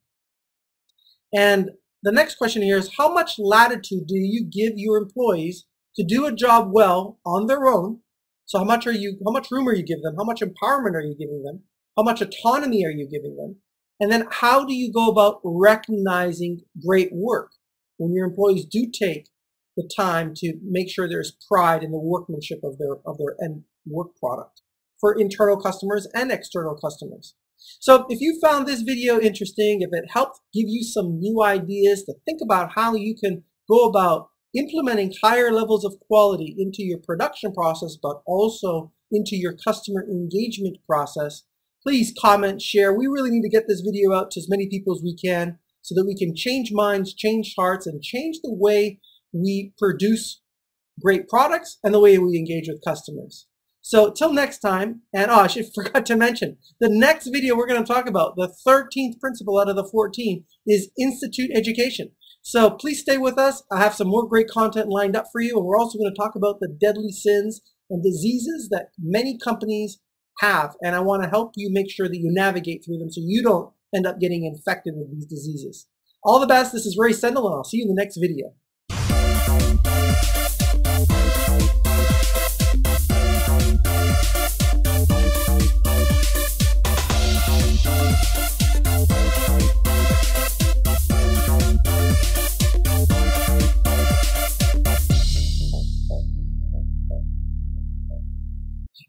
And the next question here is, how much latitude do you give your employees to do a job well on their own? So how much room are you giving them? How much empowerment are you giving them? How much autonomy are you giving them? And then how do you go about recognizing great work when your employees do take the time to make sure there's pride in the workmanship of their end work product? for internal customers and external customers. So if you found this video interesting, if it helped give you some new ideas to think about how you can go about implementing higher levels of quality into your production process, but also into your customer engagement process, please comment, share. We really need to get this video out to as many people as we can so that we can change minds, change hearts, and change the way we produce great products and the way we engage with customers. So till next time, and I forgot to mention, the next video we're going to talk about, the 13th principle out of the 14, is Institute Education. So please stay with us. I have some more great content lined up for you, and we're also going to talk about the deadly sins and diseases that many companies have, and I want to help you make sure that you navigate through them so you don't end up getting infected with these diseases. All the best. This is Ray Stendel, and I'll see you in the next video.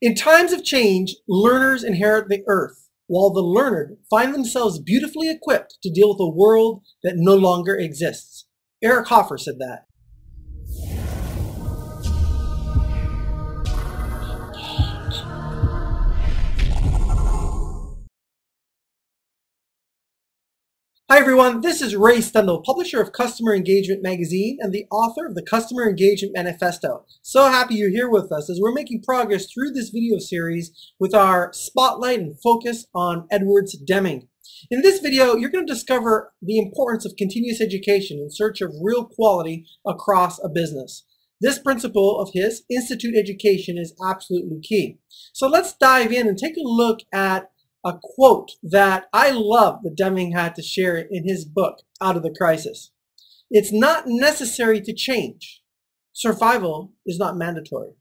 In times of change, learners inherit the earth, while the learned find themselves beautifully equipped to deal with a world that no longer exists. Eric Hoffer said that. Hi everyone, this is Ray Stendel, publisher of Customer Engagement Magazine and the author of the Customer Engagement Manifesto. So happy you're here with us as we're making progress through this video series with our spotlight and focus on Edwards Deming. In this video, you're going to discover the importance of continuous education in search of real quality across a business. This principle of his, Institute Education, is absolutely key. So let's dive in and take a look at a quote that I love that Deming had to share in his book, Out of the Crisis. It's not necessary to change. Survival is not mandatory.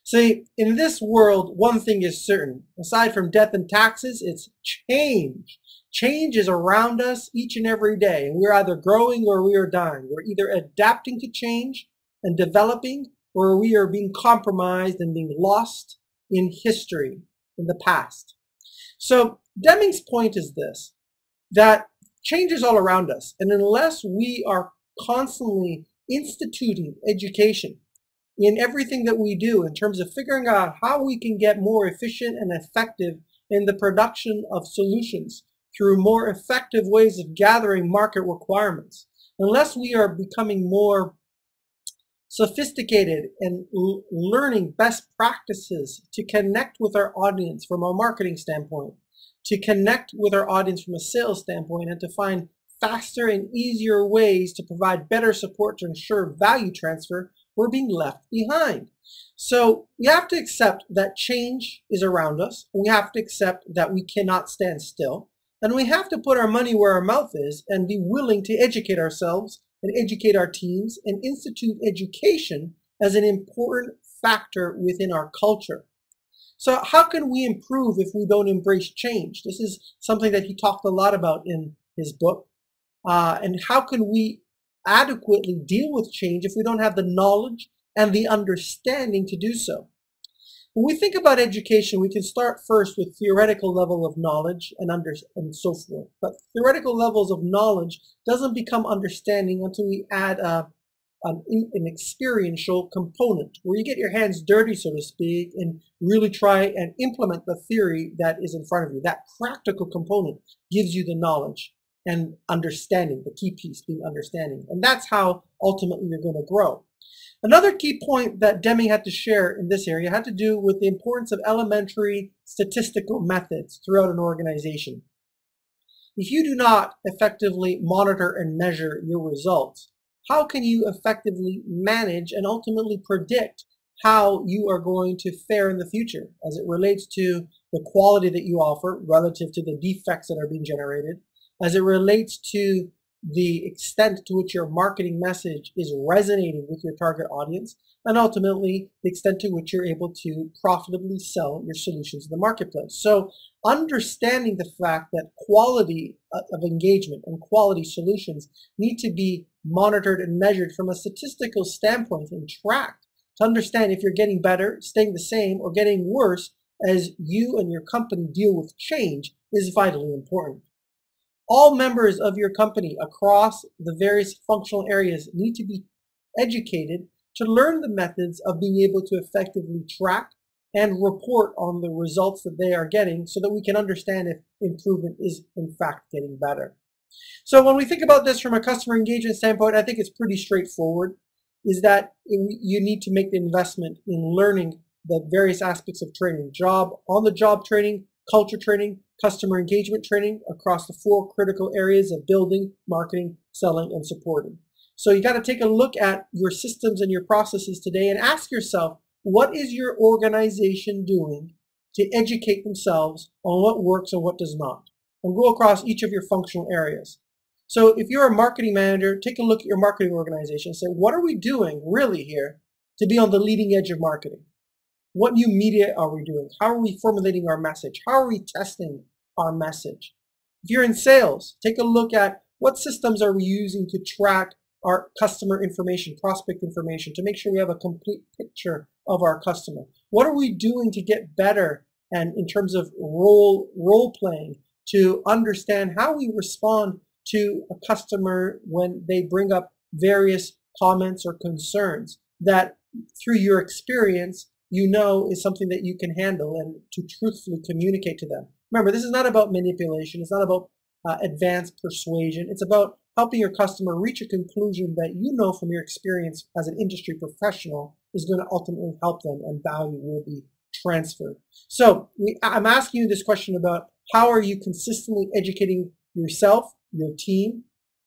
See, in this world, one thing is certain. Aside from death and taxes, it's change. Change is around us each and every day, and we're either growing or we are dying. We're either adapting to change and developing, or we are being compromised and being lost in history, in the past. So Deming's point is this, that change is all around us, and unless we are constantly instituting education in everything that we do in terms of figuring out how we can get more efficient and effective in the production of solutions through more effective ways of gathering market requirements, unless we are becoming more sophisticated and learning best practices to connect with our audience from a marketing standpoint, to connect with our audience from a sales standpoint, and to find faster and easier ways to provide better support to ensure value transfer, we're being left behind. So we have to accept that change is around us. We have to accept that we cannot stand still. And we have to put our money where our mouth is and be willing to educate ourselves and educate our teams and institute education as an important factor within our culture. So how can we improve if we don't embrace change? This is something that he talked a lot about in his book. And how can we adequately deal with change if we don't have the knowledge and the understanding to do so? When we think about education, we can start first with theoretical level of knowledge and so forth. But theoretical levels of knowledge doesn't become understanding until we add an experiential component, where you get your hands dirty, so to speak, and really try and implement the theory that is in front of you. That practical component gives you the knowledge and understanding, the key piece being understanding. And that's how ultimately you're going to grow. Another key point that Deming had to share in this area had to do with the importance of elementary statistical methods throughout an organization. If you do not effectively monitor and measure your results, how can you effectively manage and ultimately predict how you are going to fare in the future as it relates to the quality that you offer relative to the defects that are being generated, as it relates to the extent to which your marketing message is resonating with your target audience, and ultimately the extent to which you're able to profitably sell your solutions in the marketplace. So understanding the fact that quality of engagement and quality solutions need to be monitored and measured from a statistical standpoint and tracked to understand if you're getting better, staying the same, or getting worse as you and your company deal with change is vitally important. All members of your company across the various functional areas need to be educated to learn the methods of being able to effectively track and report on the results that they are getting so that we can understand if improvement is in fact getting better. So when we think about this from a customer engagement standpoint, I think it's pretty straightforward, is that you need to make the investment in learning the various aspects of training: on-the-job training, culture training, customer engagement training across the 4 critical areas of building, marketing, selling, and supporting. So you got to take a look at your systems and your processes today and ask yourself, what is your organization doing to educate themselves on what works and what does not? And go across each of your functional areas. So if you're a marketing manager, take a look at your marketing organization and say, what are we doing really here to be on the leading edge of marketing? What new media are we doing? How are we formulating our message? How are we testing our message? If you're in sales, take a look at what systems are we using to track our customer information, prospect information, to make sure we have a complete picture of our customer. What are we doing to get better and in terms of role playing to understand how we respond to a customer when they bring up various comments or concerns that through your experience you know is something that you can handle, and to truthfully communicate to them. Remember, this is not about manipulation. It's not about advanced persuasion. It's about helping your customer reach a conclusion that you know from your experience as an industry professional is going to ultimately help them and value will be transferred. So I'm asking you this question about how are you consistently educating yourself, your team?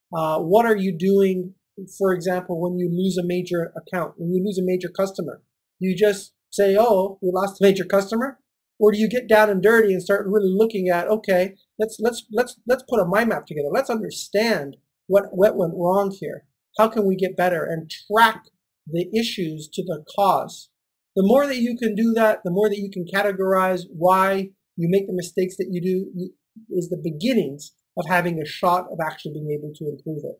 What are you doing, for example, when you lose a major account, when you lose a major customer? Do you just say, oh, we lost a major customer? Or do you get down and dirty and start really looking at, okay, let's put a mind map together. Let's understand what went wrong here. How can we get better and track the issues to the cause? The more that you can do that, the more that you can categorize why you make the mistakes that you do, is the beginnings of having a shot of actually being able to improve it.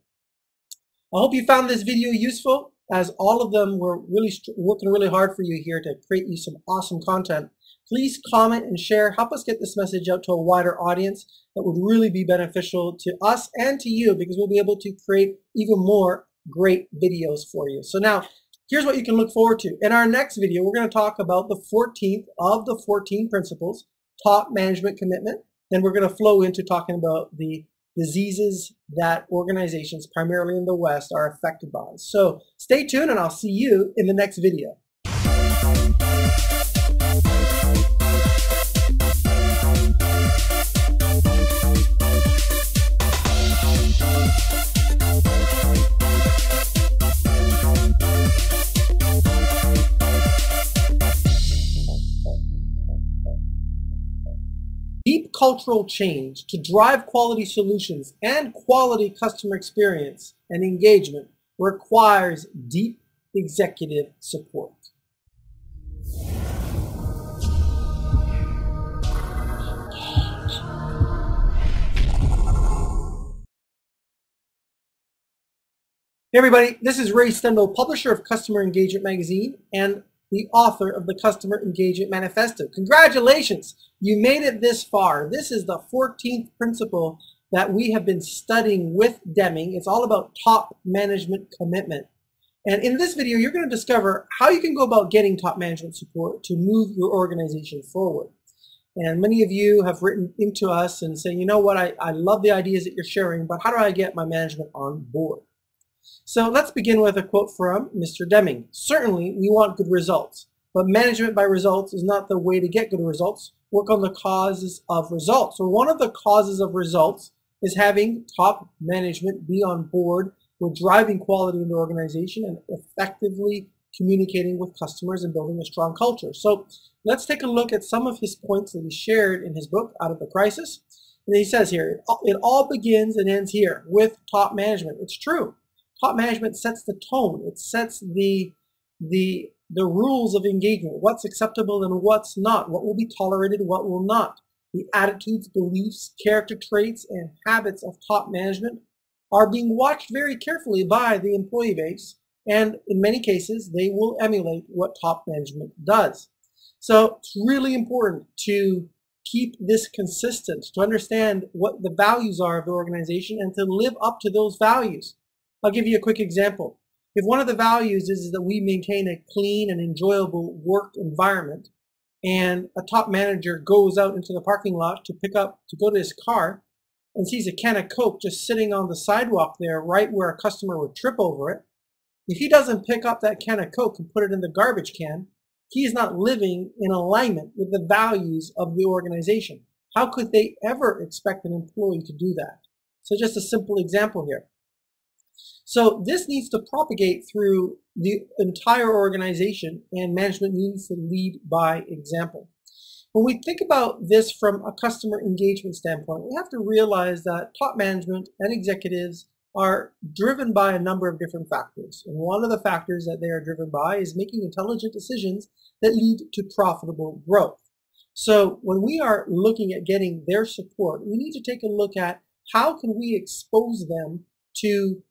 I hope you found this video useful, as all of them were really working really hard for you here to create you some awesome content. Please comment and share. Help us get this message out to a wider audience. That would really be beneficial to us and to you, because we'll be able to create even more great videos for you. So now, here's what you can look forward to. In our next video, we're going to talk about the 14th of the 14 principles, top management commitment. Then we're going to flow into talking about the diseases that organizations, primarily in the West, are affected by. So stay tuned, and I'll see you in the next video. Deep cultural change to drive quality solutions and quality customer experience and engagement requires deep executive support. Hey everybody, this is Ray Stendel, publisher of Customer Engagement Magazine and the author of the Customer Engagement Manifesto. Congratulations! You made it this far. This is the 14th principle that we have been studying with Deming. It's all about top management commitment. And in this video, you're going to discover how you can go about getting top management support to move your organization forward. And many of you have written into us and saying, you know what, I love the ideas that you're sharing, but how do I get my management on board? So let's begin with a quote from Mr. Deming. Certainly, we want good results, but management by results is not the way to get good results. Work on the causes of results. So one of the causes of results is having top management be on board with driving quality in the organization and effectively communicating with customers and building a strong culture. So let's take a look at some of his points that he shared in his book, Out of the Crisis. And he says here, it all begins and ends here with top management. It's true. Top management sets the tone. It sets the rules of engagement, what's acceptable and what's not, what will be tolerated, what will not. The attitudes, beliefs, character traits, and habits of top management are being watched very carefully by the employee base And in many cases, they will emulate what top management does. So it's really important to keep this consistent, to understand what the values are of the organization and to live up to those values. I'll give you a quick example. If one of the values is that we maintain a clean and enjoyable work environment, and a top manager goes out into the parking lot to go to his car and sees a can of Coke just sitting on the sidewalk there right where a customer would trip over it, if he doesn't pick up that can of Coke and put it in the garbage can, he is not living in alignment with the values of the organization. How could they ever expect an employee to do that? So just a simple example here. So this needs to propagate through the entire organization, and management needs to lead by example. When we think about this from a customer engagement standpoint, we have to realize that top management and executives are driven by a number of different factors. And one of the factors that they are driven by is making intelligent decisions that lead to profitable growth. So when we are looking at getting their support, we need to take a look at how can we expose them to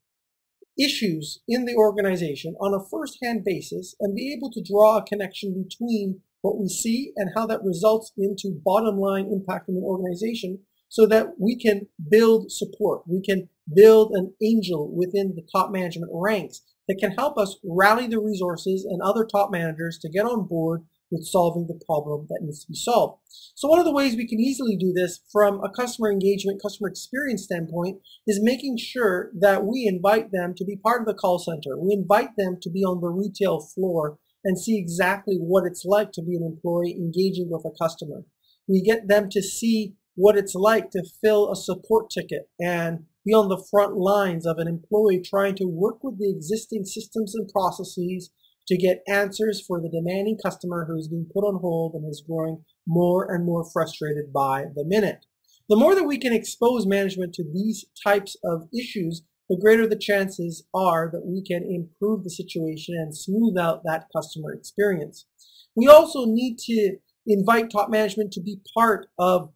issues in the organization on a first-hand basis and be able to draw a connection between what we see and how that results into bottom line impact in the organization, so that we can build support. We can build an angel within the top management ranks that can help us rally the resources and other top managers to get on board with solving the problem that needs to be solved. So one of the ways we can easily do this from a customer engagement, customer experience standpoint is making sure that we invite them to be part of the call center. We invite them to be on the retail floor and see exactly what it's like to be an employee engaging with a customer. We get them to see what it's like to fill a support ticket and be on the front lines of an employee trying to work with the existing systems and processes to get answers for the demanding customer who is being put on hold and is growing more and more frustrated by the minute. The more that we can expose management to these types of issues, the greater the chances are that we can improve the situation and smooth out that customer experience. We also need to invite top management to be part of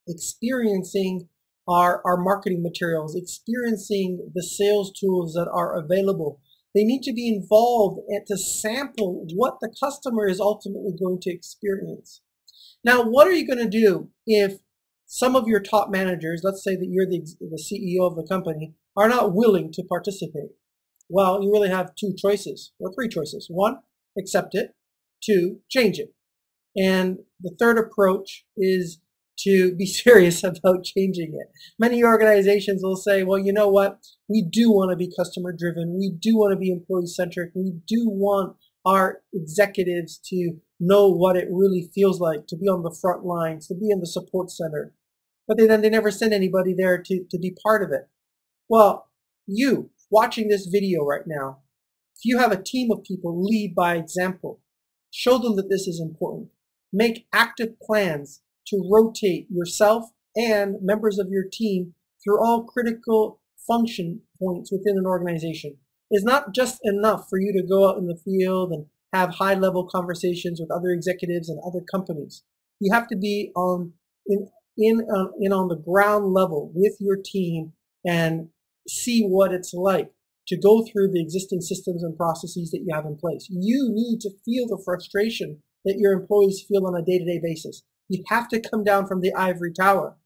experiencing our marketing materials, experiencing the sales tools that are available. They need to be involved and to sample what the customer is ultimately going to experience. Now, what are you going to do if some of your top managers, let's say that you're the CEO of the company, are not willing to participate? Well, you really have two choices, or three choices. One, accept it. Two, change it. And the third approach is to be serious about changing it. Many organizations will say, well, you know what? We do want to be customer driven. We do want to be employee centric. We do want our executives to know what it really feels like to be on the front lines, to be in the support center. But they never send anybody there to be part of it. Well, you watching this video right now, if you have a team of people, lead by example. Show them that this is important. Make active plans to rotate yourself and members of your team through all critical function points within an organization. It's not just enough for you to go out in the field and have high-level conversations with other executives and other companies. You have to be on the ground level with your team and see what it's like to go through the existing systems and processes that you have in place. You need to feel the frustration that your employees feel on a day-to-day basis. You have to come down from the ivory tower.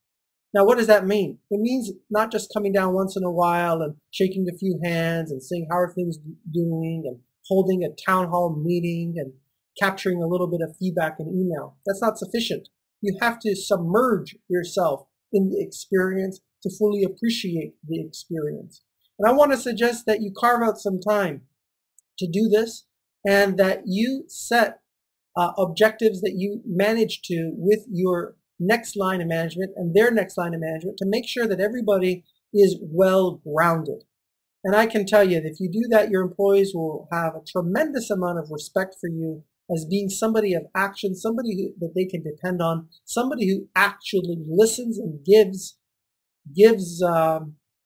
Now, what does that mean? It means not just coming down once in a while and shaking a few hands and saying, how are things doing, and holding a town hall meeting and capturing a little bit of feedback in email. That's not sufficient. You have to submerge yourself in the experience to fully appreciate the experience. And I want to suggest that you carve out some time to do this and that you set objectives that you manage to with your next line of management and their next line of management to make sure that everybody is well grounded. And I can tell you that if you do that, your employees will have a tremendous amount of respect for you as being somebody of action, somebody that they can depend on, somebody who actually listens and gives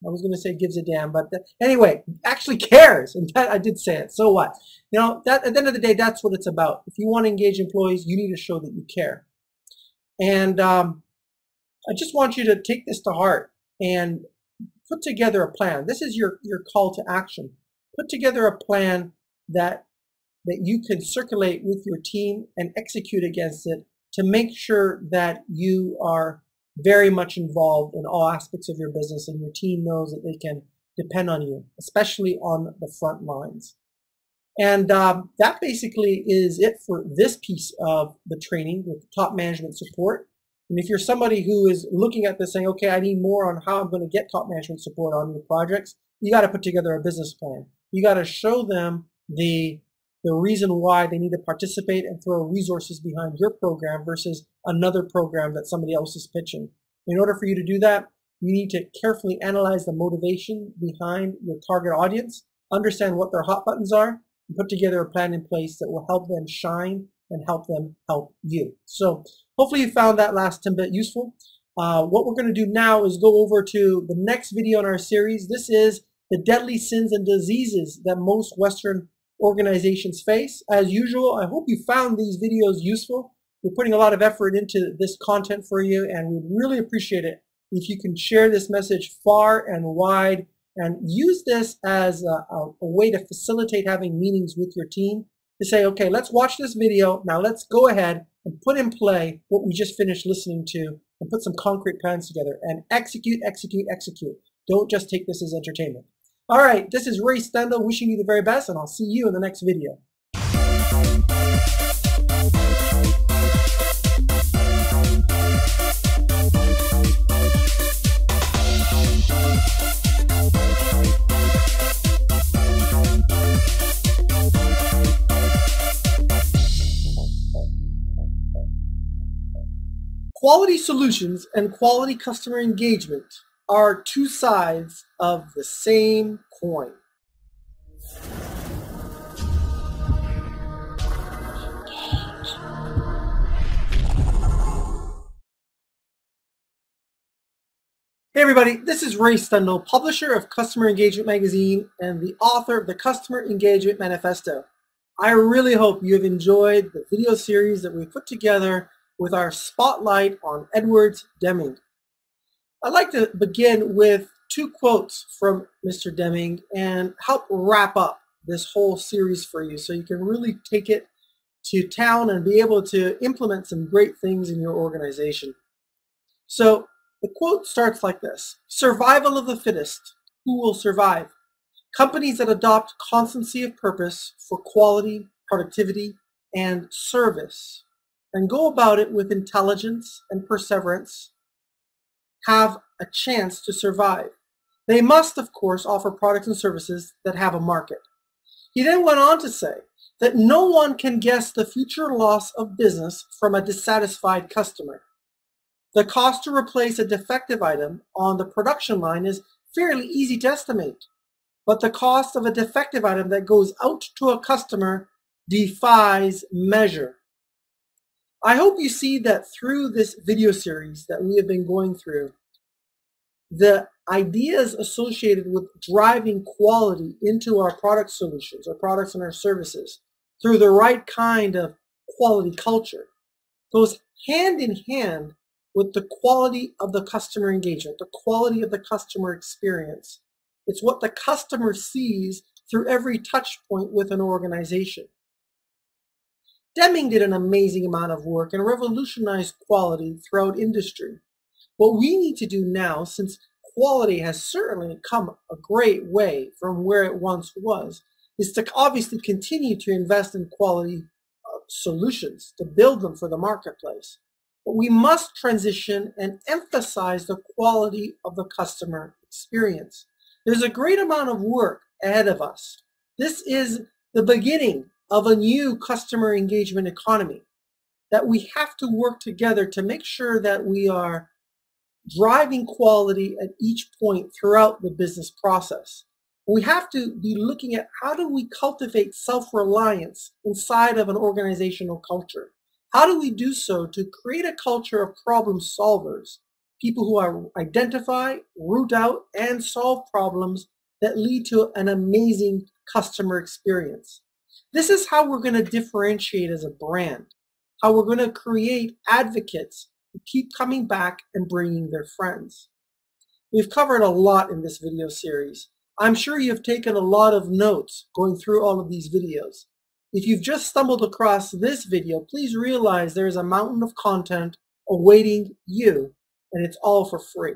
I was going to say gives a damn, but anyway, actually cares. And that, I did say it. So what? You know, that at the end of the day, that's what it's about. If you want to engage employees, you need to show that you care. And I just want you to take this to heart and put together a plan. This is your call to action. put together a plan that you can circulate with your team and execute against it to make sure that you are very much involved in all aspects of your business and your team knows that they can depend on you, especially on the front lines. And that basically is it for this piece of the training with top management support. And if you're somebody who is looking at this saying, okay, I need more on how I'm going to get top management support on your projects, you got to put together a business plan. You got to show them the reason why they need to participate and throw resources behind your program versus another program that somebody else is pitching. In order for you to do that, you need to carefully analyze the motivation behind your target audience, understand what their hot buttons are, and put together a plan in place that will help them shine and help them help you. So hopefully you found that last tidbit useful. What we're going to do now is go over to the next video in our series. This is the deadly sins and diseases that most Western organizations face. As usual, I hope you found these videos useful. We're putting a lot of effort into this content for you, and we'd really appreciate it if you can share this message far and wide and use this as a way to facilitate having meetings with your team to say, okay, let's watch this video. Now let's go ahead and put in play what we just finished listening to and put some concrete plans together and execute, execute, execute. Don't just take this as entertainment. All right, this is Ray Stendel wishing you the very best, and I'll see you in the next video. Quality solutions and quality customer engagement are two sides of the same coin. Hey everybody, this is Ray Stendel, publisher of Customer Engagement Magazine and the author of the Customer Engagement Manifesto. I really hope you have enjoyed the video series that we put together with our spotlight on Edwards Deming. I'd like to begin with two quotes from Mr. Deming and help wrap up this whole series for you so you can really take it to town and be able to implement some great things in your organization. So the quote starts like this: survival of the fittest. Who will survive? Companies that adopt constancy of purpose for quality, productivity, and service and go about it with intelligence and perseverance have a chance to survive. They must, of course, offer products and services that have a market. He then went on to say that no one can guess the future loss of business from a dissatisfied customer. The cost to replace a defective item on the production line is fairly easy to estimate, but the cost of a defective item that goes out to a customer defies measure. I hope you see that through this video series that we have been going through, the ideas associated with driving quality into our product solutions, our products and our services, through the right kind of quality culture, goes hand in hand with the quality of the customer engagement, the quality of the customer experience. It's what the customer sees through every touch point with an organization. Deming did an amazing amount of work and revolutionized quality throughout industry. What we need to do now, since quality has certainly come a great way from where it once was, is to obviously continue to invest in quality solutions, to build them for the marketplace. But we must transition and emphasize the quality of the customer experience. There's a great amount of work ahead of us. This is the beginning of a new customer engagement economy that we have to work together to make sure that we are driving quality at each point throughout the business process. We have to be looking at how do we cultivate self-reliance inside of an organizational culture. How do we do so to create a culture of problem solvers, people who identify, root out, and solve problems that lead to an amazing customer experience. This is how we're going to differentiate as a brand, how we're going to create advocates who keep coming back and bringing their friends. We've covered a lot in this video series. I'm sure you've taken a lot of notes going through all of these videos. If you've just stumbled across this video, please realize there is a mountain of content awaiting you, and it's all for free.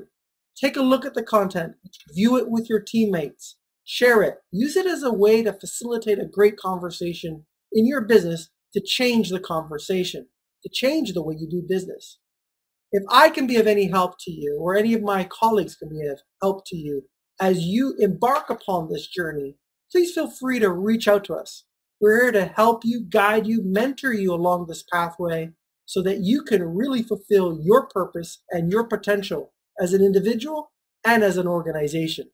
Take a look at the content, view it with your teammates, share it, use it as a way to facilitate a great conversation in your business to change the conversation, to change the way you do business. If I can be of any help to you, or any of my colleagues can be of help to you as you embark upon this journey, please feel free to reach out to us. We're here to help you, guide you, mentor you along this pathway so that you can really fulfill your purpose and your potential as an individual and as an organization.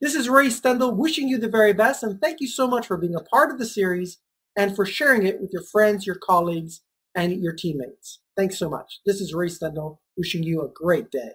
This is Ray Stendel wishing you the very best, and thank you so much for being a part of the series and for sharing it with your friends, your colleagues, and your teammates. Thanks so much. This is Ray Stendel wishing you a great day.